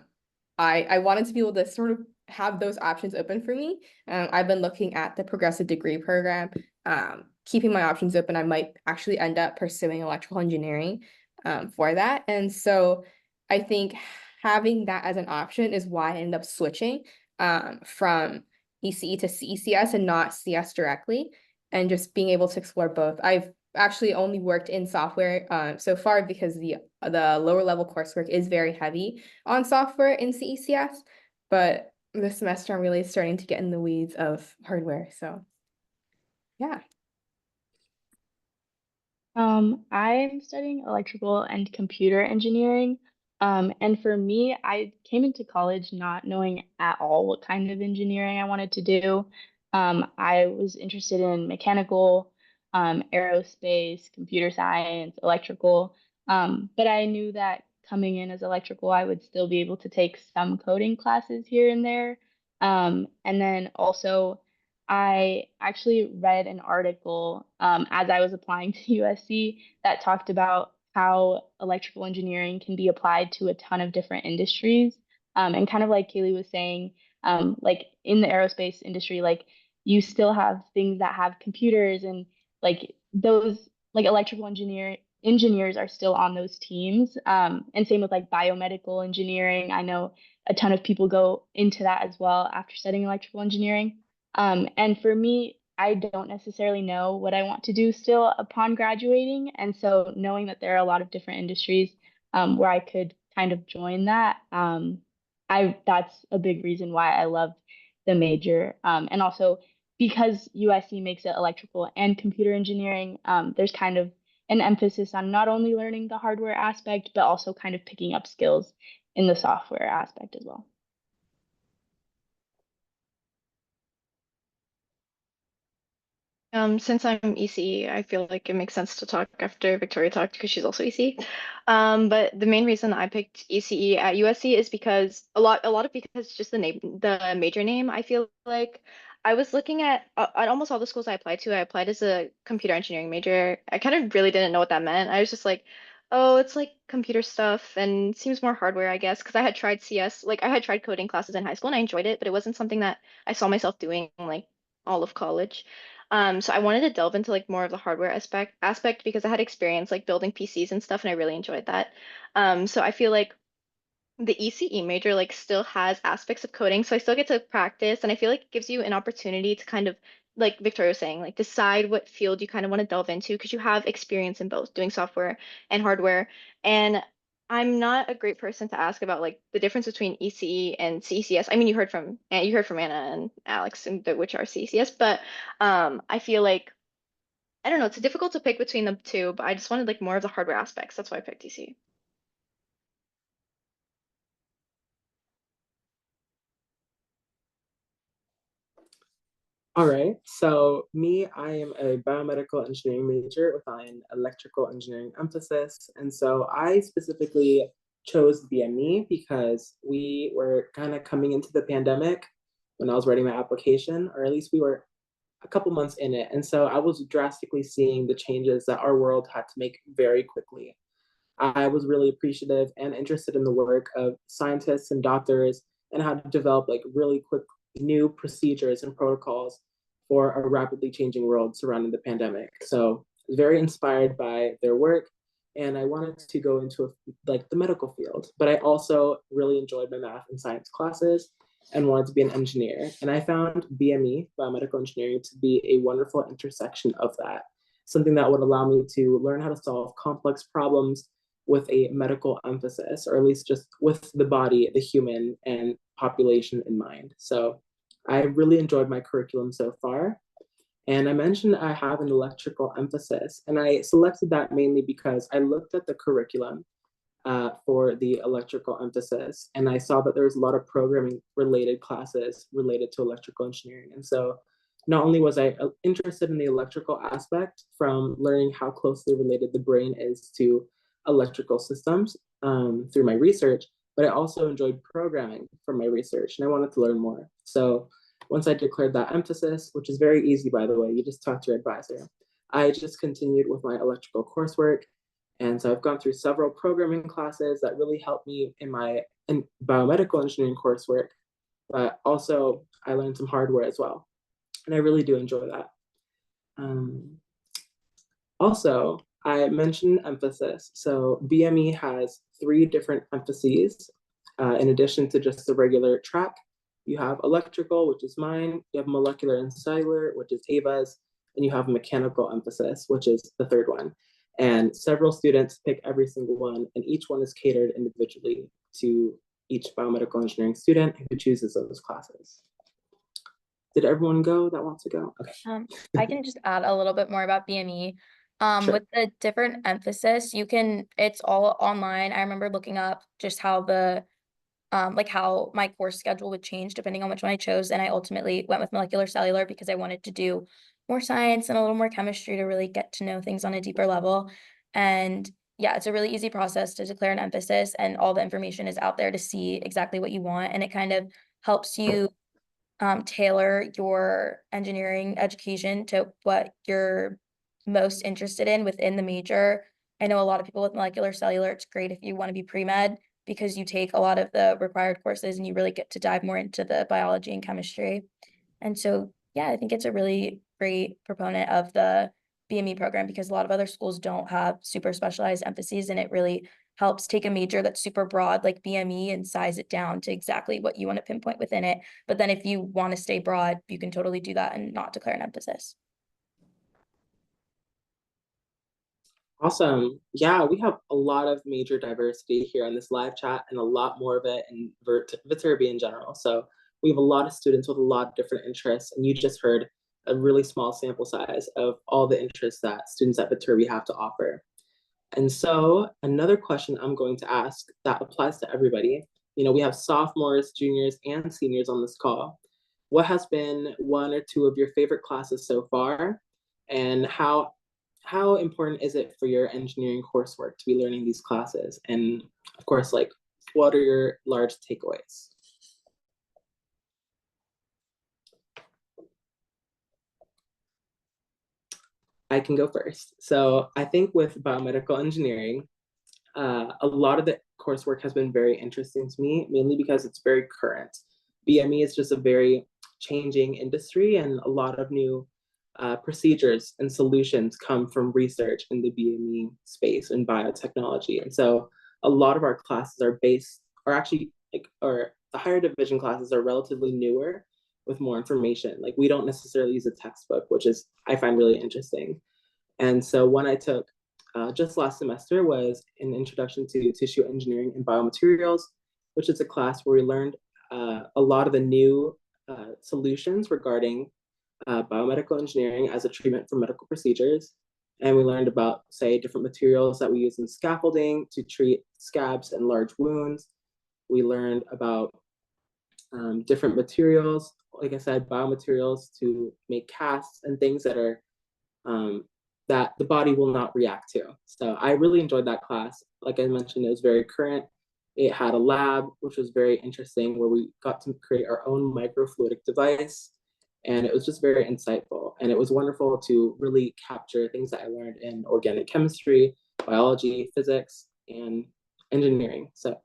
wanted to be able to sort of have those options open for me. I've been looking at the progressive degree program, keeping my options open. I might actually end up pursuing electrical engineering for that. And so I think having that as an option is why I ended up switching from ECE to CECS and not CS directly, and just being able to explore both. I've actually only worked in software so far because the lower level coursework is very heavy on software in CECS, but this semester I'm really starting to get in the weeds of hardware. So yeah. I'm studying electrical and computer engineering. And for me, I came into college not knowing at all what kind of engineering I wanted to do. I was interested in mechanical, aerospace, computer science, electrical. But I knew that coming in as electrical, I would still be able to take some coding classes here and there. And then also, I actually read an article as I was applying to USC that talked about how electrical engineering can be applied to a ton of different industries. And kind of like Kaylee was saying, like in the aerospace industry, like you still have things that have computers and like those like engineers are still on those teams. And same with like biomedical engineering. I know a ton of people go into that as well after studying electrical engineering. And for me, I don't necessarily know what I want to do still upon graduating. And so knowing that there are a lot of different industries where I could kind of join that, that's a big reason why I love the major. And also because USC makes it electrical and computer engineering, there's kind of an emphasis on not only learning the hardware aspect, but also kind of picking up skills in the software aspect as well. Since I'm ECE, I feel like it makes sense to talk after Victoria talked because she's also ECE. But the main reason I picked ECE at USC is because a lot of because just the name, the major name. I feel like I was looking at almost all the schools I applied to. I applied as a computer engineering major. I kind of really didn't know what that meant. I was just like, oh, it's like computer stuff and seems more hardware, I guess, because I had tried CS, like I had tried coding classes in high school and I enjoyed it, but it wasn't something that I saw myself doing like all of college. So I wanted to delve into like more of the hardware aspect because I had experience like building PCs and stuff, and I really enjoyed that. So I feel like the ECE major like still has aspects of coding, so I still get to practice, and I feel like it gives you an opportunity to kind of like Victoria was saying, like decide what field you kind of want to delve into because you have experience in both doing software and hardware. And I'm not a great person to ask about like the difference between ECE and CECS. I mean, you heard from Anna and Alex, and which are CECS, but I feel like I don't know, it's difficult to pick between the two, but I just wanted like more of the hardware aspects. That's why I picked DC. All right, so me, I am a biomedical engineering major with an electrical engineering emphasis. And so I specifically chose BME because we were kind of coming into the pandemic when I was writing my application, or at least we were a couple months in it. And so I was drastically seeing the changes that our world had to make very quickly. I was really appreciative and interested in the work of scientists and doctors and how to develop like really quick new procedures and protocols for a rapidly changing world surrounding the pandemic. So very inspired by their work, and I wanted to go into like the medical field, but I also really enjoyed my math and science classes and wanted to be an engineer. And I found BME, biomedical engineering, to be a wonderful intersection of that, something that would allow me to learn how to solve complex problems with a medical emphasis, or at least just with the body, the human, and population in mind. So I really enjoyed my curriculum so far. And I mentioned I have an electrical emphasis, and I selected that mainly because I looked at the curriculum for the electrical emphasis, and I saw that there was a lot of programming related classes related to electrical engineering. And so not only was I interested in the electrical aspect from learning how closely related the brain is to electrical systems through my research, but I also enjoyed programming from my research, and I wanted to learn more. So once I declared that emphasis, which is very easy, by the way, you just talk to your advisor, I just continued with my electrical coursework. And so I've gone through several programming classes that really helped me in my biomedical engineering coursework, but also I learned some hardware as well. And I really do enjoy that. Also, I mentioned emphasis. So BME has 3 different emphases. In addition to just the regular track, you have electrical, which is mine, you have molecular and cellular, which is Ava's, and you have mechanical emphasis, which is the 3rd one. And several students pick every single one, and each one is catered individually to each biomedical engineering student who chooses those classes. Did everyone go that wants to go? Okay. I can just add a little bit more about BME. Sure. With the different emphasis, it's all online. I remember looking up just how like how my course schedule would change depending on which one I chose. And I ultimately went with molecular cellular because I wanted to do more science and a little more chemistry to really get to know things on a deeper level. And yeah, it's a really easy process to declare an emphasis, and all the information is out there to see exactly what you want. And it kind of helps you tailor your engineering education to what you're most interested in within the major. I know a lot of people with molecular cellular, it's great if you want to be pre-med because you take a lot of the required courses and you really get to dive more into the biology and chemistry. And so, yeah, I think it's a really great proponent of the BME program because a lot of other schools don't have super specialized emphases, and it really helps take a major that's super broad like BME and size it down to exactly what you want to pinpoint within it. But then if you want to stay broad, you can totally do that and not declare an emphasis. Awesome. Yeah, we have a lot of major diversity here on this live chat and a lot more of it in Viterbi in general. So we have a lot of students with a lot of different interests, and you just heard a really small sample size of all the interests that students at Viterbi have to offer. And so another question I'm going to ask that applies to everybody. We have sophomores, juniors, and seniors on this call. What has been 1 or 2 of your favorite classes so far? And how important is it for your engineering coursework to be learning these classes? And of course, like, what are your large takeaways? I can go first. So I think with biomedical engineering, a lot of the coursework has been very interesting to me, mainly because it's very current. BME is just a very changing industry, and a lot of new procedures and solutions come from research in the BME space and biotechnology. And so a lot of our classes are actually or the higher division classes are relatively newer with more information. Like, we don't necessarily use a textbook, which is, I find, really interesting. And so one I took just last semester was an introduction to tissue engineering and biomaterials, which is a class where we learned a lot of the new solutions regarding biomedical engineering as a treatment for medical procedures. And we learned about, say, different materials that we use in scaffolding to treat scabs and large wounds. We learned about different materials, like I said, biomaterials to make casts and things that are that the body will not react to. So I really enjoyed that class. Like I mentioned, it was very current. It had a lab, which was very interesting, where we got to create our own microfluidic device. And it was just very insightful. And it was wonderful to really capture things that I learned in organic chemistry, biology, physics, and engineering. So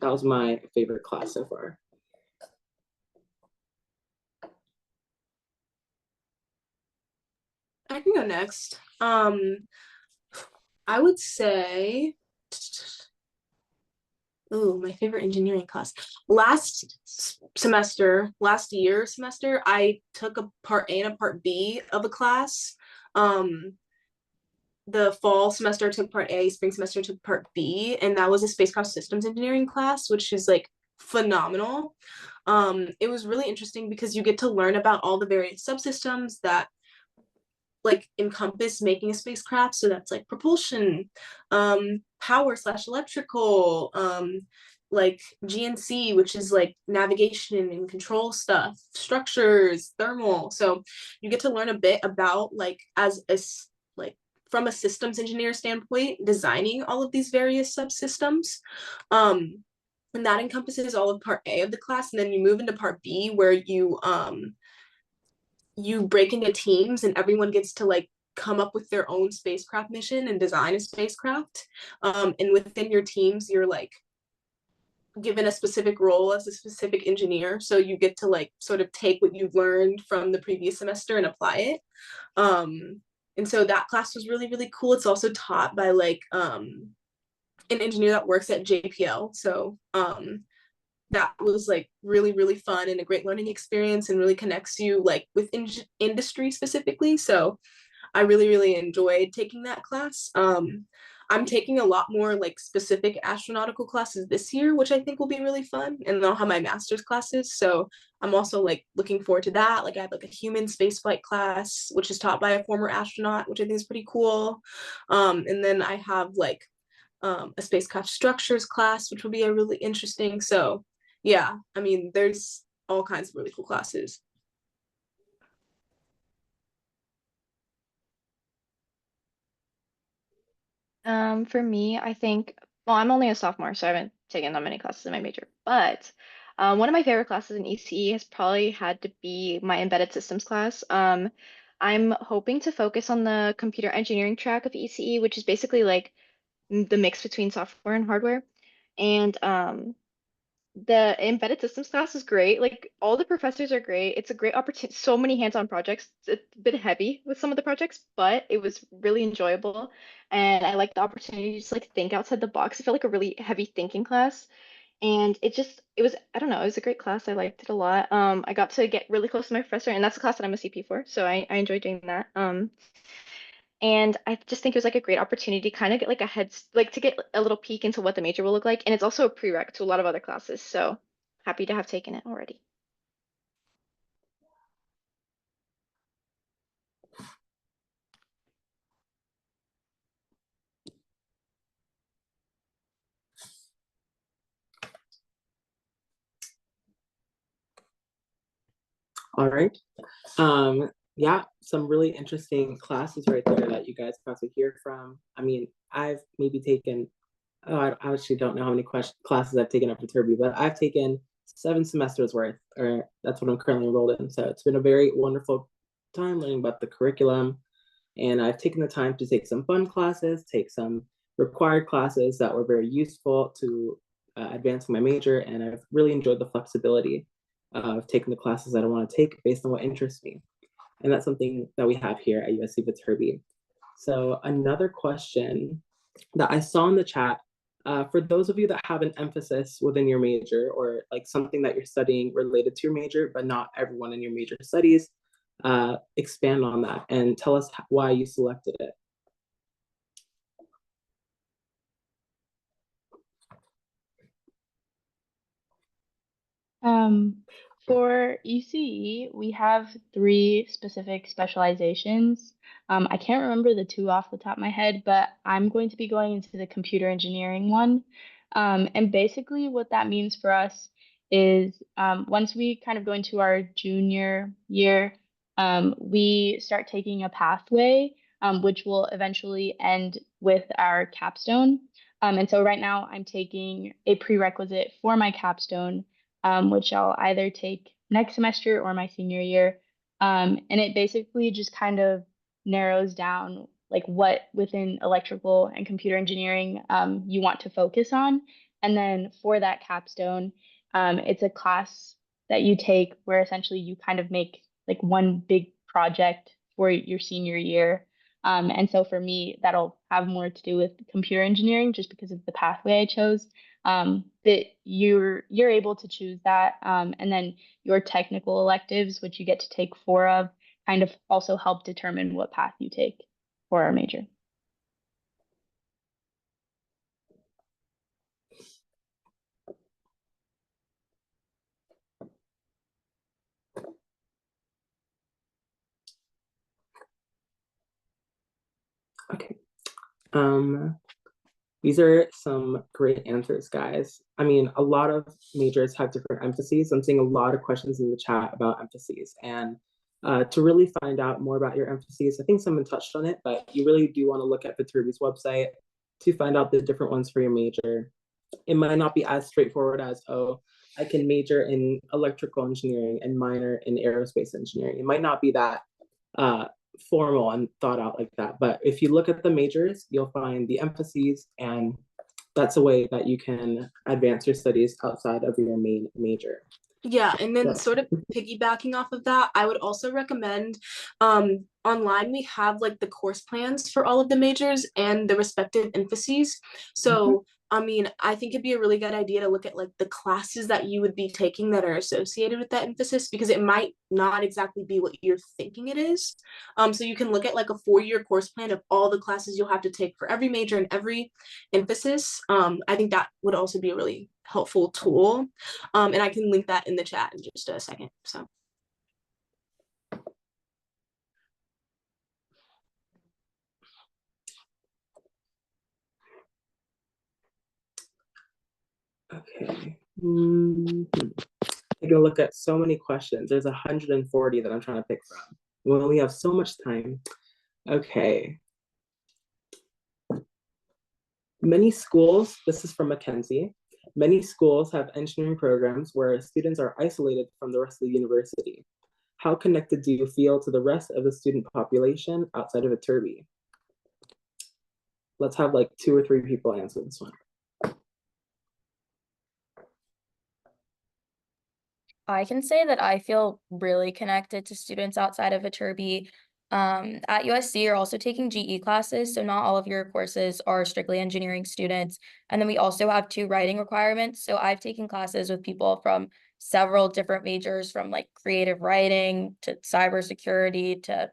that was my favorite class so far. I can go next. I would say, my favorite engineering class. Last year semester, I took a part A and a part B of a class. The fall semester I took part A, spring semester I took part B, and that was a spacecraft systems engineering class, which is like phenomenal. It was really interesting because you get to learn about all the various subsystems that like encompass making a spacecraft. So that's like propulsion, power / electrical, like GNC, which is like navigation and control stuff, structures, thermal. So you get to learn a bit about like as a like from a systems engineer standpoint, designing all of these various subsystems. And that encompasses all of part A of the class. And then you move into part B where you break into teams and everyone gets to like come up with their own spacecraft mission and design a spacecraft. And within your teams, you're like given a specific role as a specific engineer. So you get to like sort of take what you've learned from the previous semester and apply it. And so that class was really, really cool. It's also taught by like an engineer that works at JPL. So that was like really, really fun and a great learning experience and really connects you like with industry specifically. So I really, really enjoyed taking that class. I'm taking a lot more like specific astronautical classes this year, which I think will be really fun. And I'll have my master's classes. So I'm also like looking forward to that. Like I have like a human spaceflight class, which is taught by a former astronaut, which I think is pretty cool. And then I have like a spacecraft structures class, which will be a really interesting. So yeah, I mean, there's all kinds of really cool classes. For me, I think, well, I'm only a sophomore, so I haven't taken that many classes in my major, but one of my favorite classes in ECE has probably had to be my embedded systems class. I'm hoping to focus on the computer engineering track of ECE, which is basically like the mix between software and hardware. And the embedded systems class is great. Like all the professors are great. It's a great opportunity. So many hands-on projects. It's a bit heavy with some of the projects, but it was really enjoyable. And I like the opportunity to just like think outside the box. It felt like a really heavy thinking class. And it was, I don't know, it was a great class. I liked it a lot. I got to get really close to my professor, and that's the class that I'm a CP for. So I enjoyed doing that. And I just think it was like a great opportunity to kind of get like like to get a little peek into what the major will look like. And it's also a prereq to a lot of other classes. So happy to have taken it already. All right. Yeah, some really interesting classes right there that you guys got to hear from. I mean, I've maybe taken, oh, I actually don't know how many classes I've taken at Viterbi, but I've taken 7 semesters worth, or that's what I'm currently enrolled in. So it's been a very wonderful time learning about the curriculum. And I've taken the time to take some fun classes, take some required classes that were very useful to advancing my major. And I've really enjoyed the flexibility of taking the classes that I want to take based on what interests me. And that's something that we have here at USC Viterbi. So another question that I saw in the chat, for those of you that have an emphasis within your major or like something that you're studying related to your major, but not everyone in your major studies, expand on that and tell us why you selected it. Um, For ECE, we have 3 specific specializations. I can't remember the 2 off the top of my head, but I'm going to be going into the computer engineering one. And basically, what that means for us is once we kind of go into our junior year, we start taking a pathway, which will eventually end with our capstone. And so right now, I'm taking a prerequisite for my capstone, which I'll either take next semester or my senior year. And it basically just kind of narrows down like what within electrical and computer engineering you want to focus on. And then for that capstone, it's a class that you take where essentially you kind of make like one big project for your senior year. And so for me, that'll have more to do with computer engineering just because of the pathway I chose. That you're able to choose that, and then your technical electives, which you get to take 4 of, kind of also help determine what path you take for our major. Okay. These are some great answers, guys. I mean, a lot of majors have different emphases. I'm seeing a lot of questions in the chat about emphases. And to really find out more about your emphases, I think someone touched on it, but you really do want to look at Viterbi's website to find out the different ones for your major. It might not be as straightforward as, oh, I can major in electrical engineering and minor in aerospace engineering. It might not be that formal and thought out like that. But if you look at the majors, you'll find the emphases, and that's a way that you can advance your studies outside of your main major. Yeah, and then Yes. sort of piggybacking off of that, I would also recommend online we have like the course plans for all of the majors and the respective emphases. So I mean, I think it'd be a really good idea to look at like the classes that you would be taking that are associated with that emphasis, because it might not exactly be what you're thinking it is. So you can look at like a 4-year course plan of all the classes you'll have to take for every major and every emphasis. I think that would also be a really helpful tool. And I can link that in the chat in just a second. So. Okay. Taking a look at so many questions. There's 140 that I'm trying to pick from. We only have so much time. Okay. Many schools, this is from Mackenzie, many schools have engineering programs where students are isolated from the rest of the university. How connected do you feel to the rest of the student population outside of Viterbi? Let's have like 2 or 3 people answer this one. I can say that I feel really connected to students outside of Viterbi. At USC, you're also taking GE classes, so not all of your courses are strictly engineering students. And then we also have 2 writing requirements. So I've taken classes with people from several different majors, from like creative writing to cybersecurity to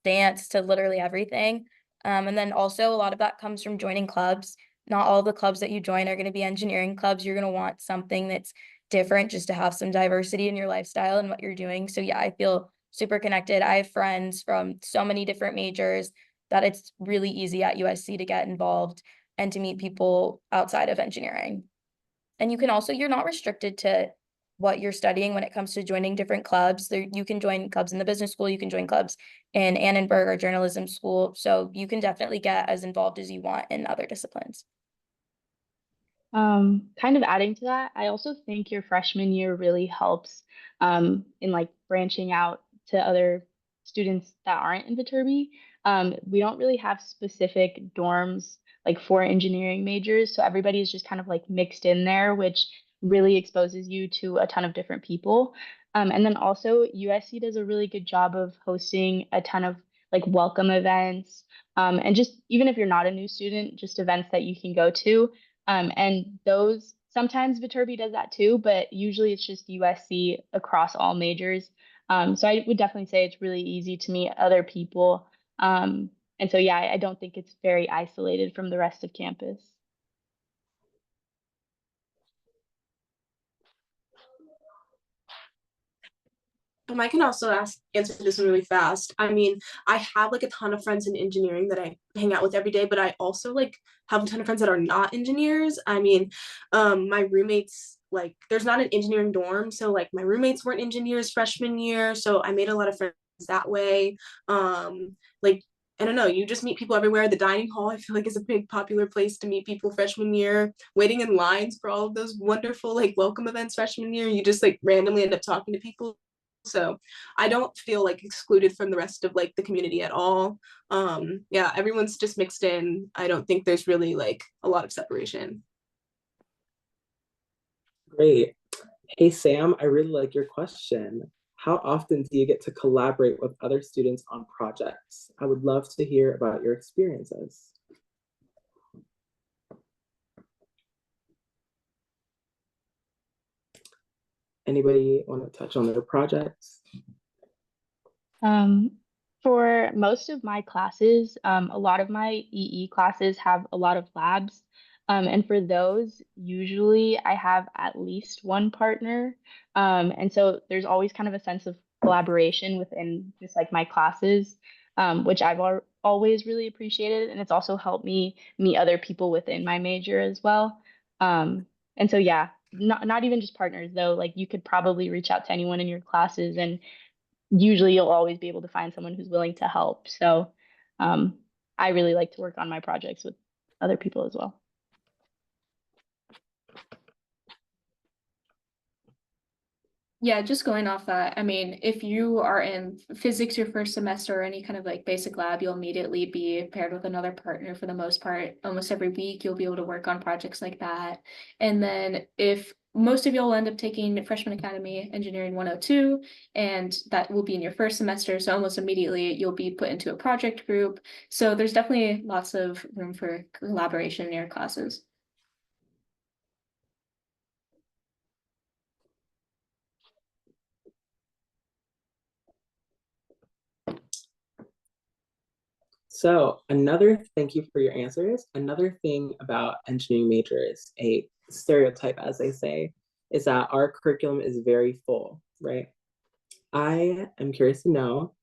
dance to literally everything. And then also a lot of that comes from joining clubs. Not all the clubs that you join are going to be engineering clubs. You're going to want something that's different just to have some diversity in your lifestyle and what you're doing. So yeah, I feel super connected. I have friends from so many different majors that it's really easy at USC to get involved and to meet people outside of engineering. And you can also, you're not restricted to what you're studying when it comes to joining different clubs. There, you can join clubs in the business school, you can join clubs in Annenberg or journalism school. So you can definitely get as involved as you want in other disciplines. Kind of adding to that, I also think your freshman year really helps in like branching out to other students that aren't in Viterbi. We don't really have specific dorms like for engineering majors, so everybody is just kind of like mixed in there, which really exposes you to a ton of different people. And then also USC does a really good job of hosting a ton of like welcome events, and just even if you're not a new student, just events that you can go to. And those sometimes Viterbi does that too, but usually it's just USC across all majors. So I would definitely say it's really easy to meet other people. And so, yeah, I don't think it's very isolated from the rest of campus. I can also answer this one really fast. I mean, I have like a ton of friends in engineering that I hang out with every day, but I also like have a ton of friends that are not engineers. I mean, my roommates, like there's not an engineering dorm, so like my roommates weren't engineers freshman year, so I made a lot of friends that way. Like I don't know, you just meet people everywhere. The dining hall, I feel like, is a big popular place to meet people freshman year. Waiting in lines for all of those wonderful like welcome events freshman year, you just like randomly end up talking to people. So I don't feel like excluded from the rest of like the community at all. Yeah, everyone's just mixed in. I don't think there's really like a lot of separation. Great. Hey, Sam, I really like your question. How often do you get to collaborate with other students on projects? I would love to hear about your experiences. Anybody want to touch on their projects? For most of my classes, a lot of my EE classes have a lot of labs. And for those, usually I have at least one partner. And so there's always kind of a sense of collaboration within just like my classes, which I've always really appreciated. And it's also helped me meet other people within my major as well. And so, yeah, not even just partners though, like you could probably reach out to anyone in your classes and usually you'll always be able to find someone who's willing to help. So um, I really like to work on my projects with other people as well. Yeah, just going off that, I mean, if you are in physics your first semester or any kind of like basic lab, you'll immediately be paired with another partner for the most part. Almost every week, you'll be able to work on projects like that. And then if most of you will end up taking Freshman Academy Engineering 102, and that will be in your first semester. So almost immediately you'll be put into a project group. So there's definitely lots of room for collaboration in your classes. So thank you for your answers. Another thing about engineering majors, a stereotype, as they say, is that our curriculum is very full, right? I am curious to know,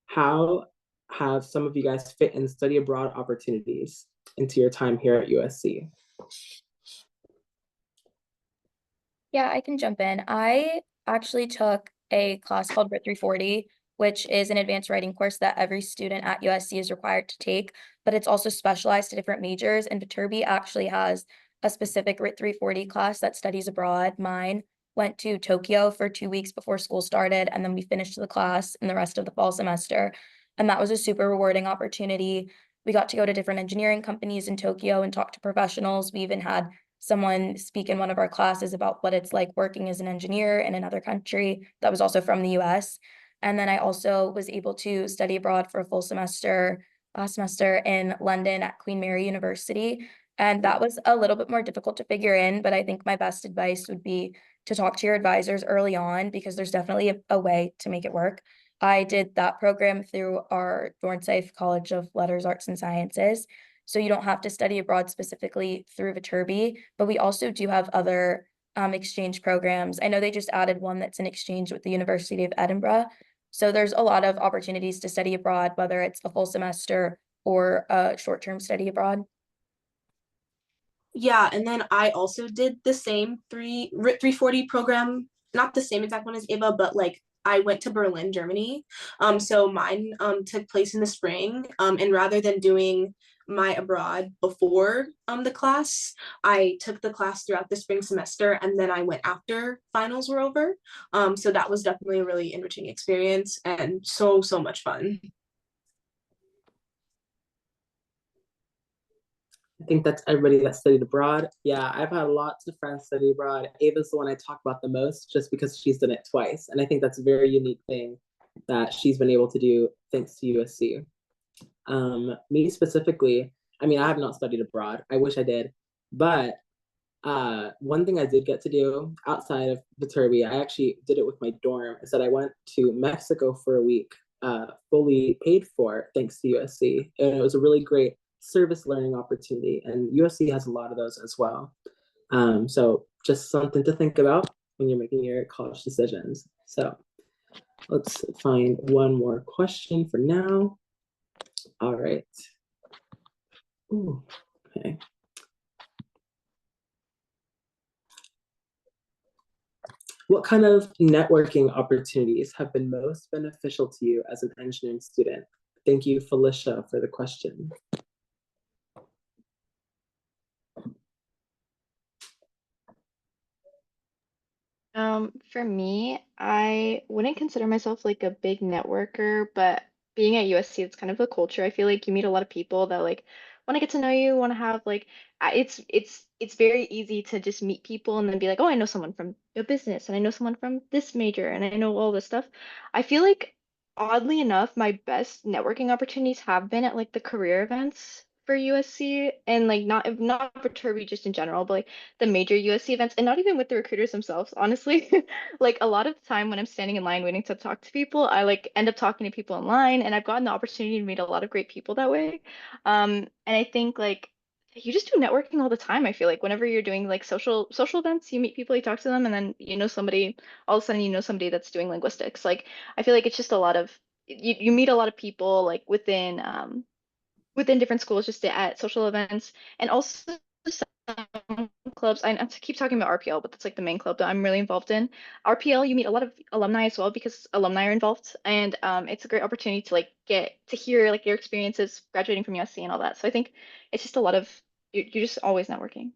how have some of you guys fit in study abroad opportunities into your time here at USC? Yeah, I can jump in. I actually took a class called Writ 340, which is an advanced writing course that every student at USC is required to take, but it's also specialized to different majors. And Viterbi actually has a specific Writ 340 class that studies abroad. Mine went to Tokyo for 2 weeks before school started, and then we finished the class in the rest of the fall semester. And that was a super rewarding opportunity. We got to go to different engineering companies in Tokyo and talk to professionals. We even had someone speak in one of our classes about what it's like working as an engineer in another country that was also from the US. And then I also was able to study abroad for a full semester last semester in London at Queen Mary University. And that was a little bit more difficult to figure in, but I think my best advice would be to talk to your advisors early on, because there's definitely a way to make it work. I did that program through our Dornsife College of Letters, Arts, and Sciences. So you don't have to study abroad specifically through Viterbi, but we also do have other exchange programs. I know they just added one that's an exchange with the University of Edinburgh. So there's a lot of opportunities to study abroad, whether it's a full semester or a short-term study abroad. Yeah, and then I also did the same 340 program, not the same exact one as Ava, but like I went to Berlin, Germany. So mine took place in the spring. And rather than doing my abroad before the class, I took the class throughout the spring semester, and then I went after finals were over. So that was definitely a really enriching experience and so much fun. I think that's everybody that studied abroad. Yeah, I've had lots of friends study abroad. Ava's the one I talk about the most just because she's done it twice. And I think that's a very unique thing that she's been able to do thanks to USC. Me specifically, I mean, I have not studied abroad. I wish I did. But one thing I did get to do outside of Viterbi, I actually did it with my dorm, is that I went to Mexico for a week, fully paid for, thanks to USC. And it was a really great service learning opportunity. And USC has a lot of those as well. So just something to think about when you're making your college decisions. So Let's find one more question for now. All right. Ooh, okay. What kind of networking opportunities have been most beneficial to you as an engineering student? Thank you, Felicia, for the question. For me, I wouldn't consider myself like a big networker, but being at USC, it's kind of the culture. I feel like you meet a lot of people that like want to get to know you, want to have like it's very easy to just meet people and then be like, oh, I know someone from a business and I know someone from this major and I know all this stuff. I feel like oddly enough, my best networking opportunities have been at like the career events for USC and like not for Turby just in general, but like the major USC events and not even with the recruiters themselves, honestly. Like a lot of the time when I'm standing in line waiting to talk to people, I like end up talking to people in line and I've gotten the opportunity to meet a lot of great people that way. And I think like you just do networking all the time. I feel like whenever you're doing like social events, you meet people, you talk to them, and then you know somebody, all of a sudden you know somebody that's doing linguistics. Like I feel like it's just a lot of you meet a lot of people like within different schools just at social events and also clubs. I keep talking about RPL, but that's like the main club that I'm really involved in. RPL, you meet a lot of alumni as well because alumni are involved, and it's a great opportunity to like get to hear like your experiences graduating from USC and all that. So I think it's just a lot of you're just always networking.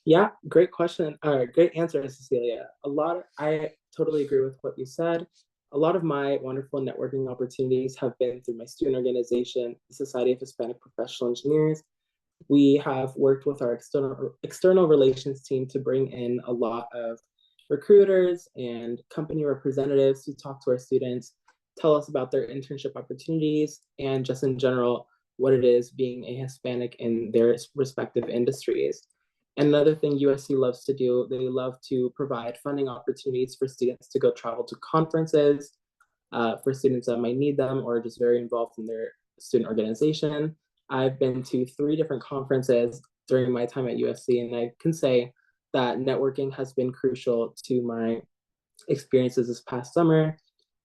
Yeah, great question. Great answer, Cecilia. I totally agree with what you said. A lot of my wonderful networking opportunities have been through my student organization, the Society of Hispanic Professional Engineers. We have worked with our external relations team to bring in a lot of recruiters and company representatives to talk to our students, tell us about their internship opportunities, and just in general, what it is being a Hispanic in their respective industries. Another thing USC loves to do, they love to provide funding opportunities for students to go travel to conferences, for students that might need them or just very involved in their student organization. I've been to 3 different conferences during my time at USC, and I can say that networking has been crucial to my experiences this past summer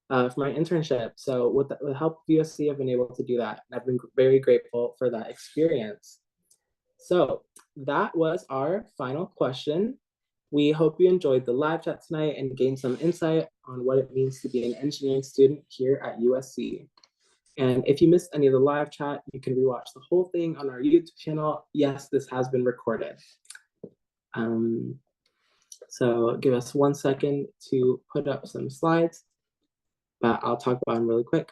for my internship. So with the help of USC, I've been able to do that. And I've been very grateful for that experience. So that was our final question. We hope you enjoyed the live chat tonight and gained some insight on what it means to be an engineering student here at USC. And if you missed any of the live chat, you can rewatch the whole thing on our YouTube channel. Yes, this has been recorded. So give us 1 second to put up some slides, but I'll talk about them really quick.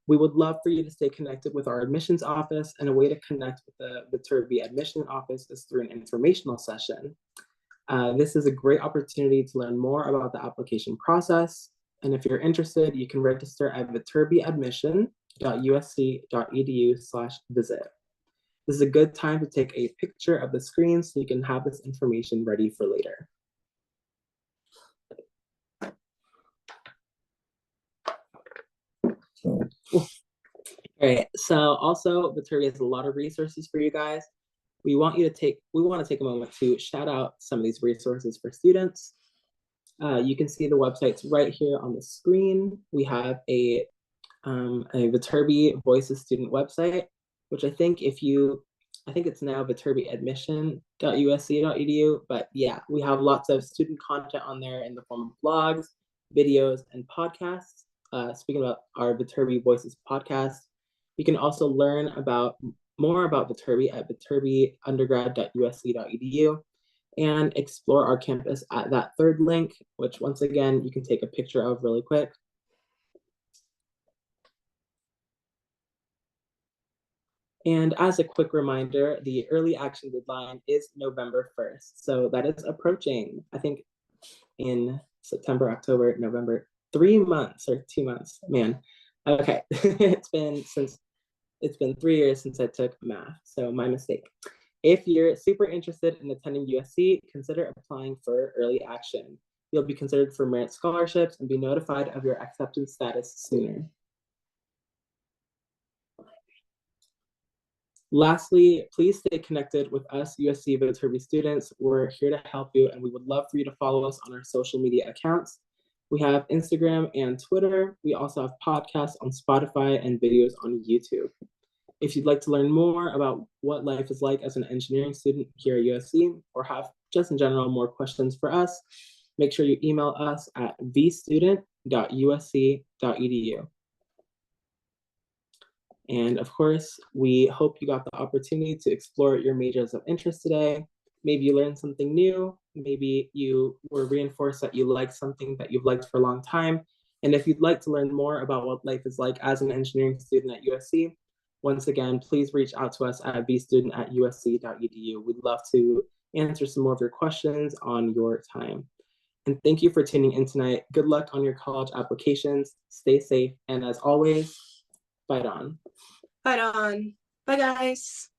We would love for you to stay connected with our admissions office, and a way to connect with the Viterbi admission office is through an informational session. This is a great opportunity to learn more about the application process. And if you're interested, you can register at viterbiadmission.usc.edu/visit. This is a good time to take a picture of the screen so you can have this information ready for later. All right, so also Viterbi has a lot of resources for you guys. We want to take a moment to shout out some of these resources for students. You can see the websites right here on the screen. We have a Viterbi Voices student website, which I think it's now viterbiadmission.usc.edu, but yeah, we have lots of student content on there in the form of blogs, videos, and podcasts. Speaking about our Viterbi Voices podcast, you can also learn more about Viterbi at viterbiundergrad.usc.edu and explore our campus at that third link, which once again, you can take a picture of really quick. And as a quick reminder, the early action deadline is November 1st. So that is approaching, I think in September, October, November, 3 months or 2 months, man. Okay, it's been 3 years since I took math, so my mistake. If you're super interested in attending USC, consider applying for early action. You'll be considered for merit scholarships and be notified of your acceptance status sooner. Lastly, please stay connected with us USC Viterbi students. We're here to help you, and we would love for you to follow us on our social media accounts. We have Instagram and Twitter. We also have podcasts on Spotify and videos on YouTube. If you'd like to learn more about what life is like as an engineering student here at USC, or have just in general more questions for us, make sure you email us at vstudent.usc.edu. And of course, we hope you got the opportunity to explore your majors of interest today. Maybe you learned something new. Maybe you were reinforced that you liked something that you've liked for a long time. And if you'd like to learn more about what life is like as an engineering student at USC, once again, please reach out to us at vstudent@usc.edu. We'd love to answer some more of your questions on your time. And thank you for tuning in tonight. Good luck on your college applications. Stay safe. And as always, fight on. Fight on. Bye, guys.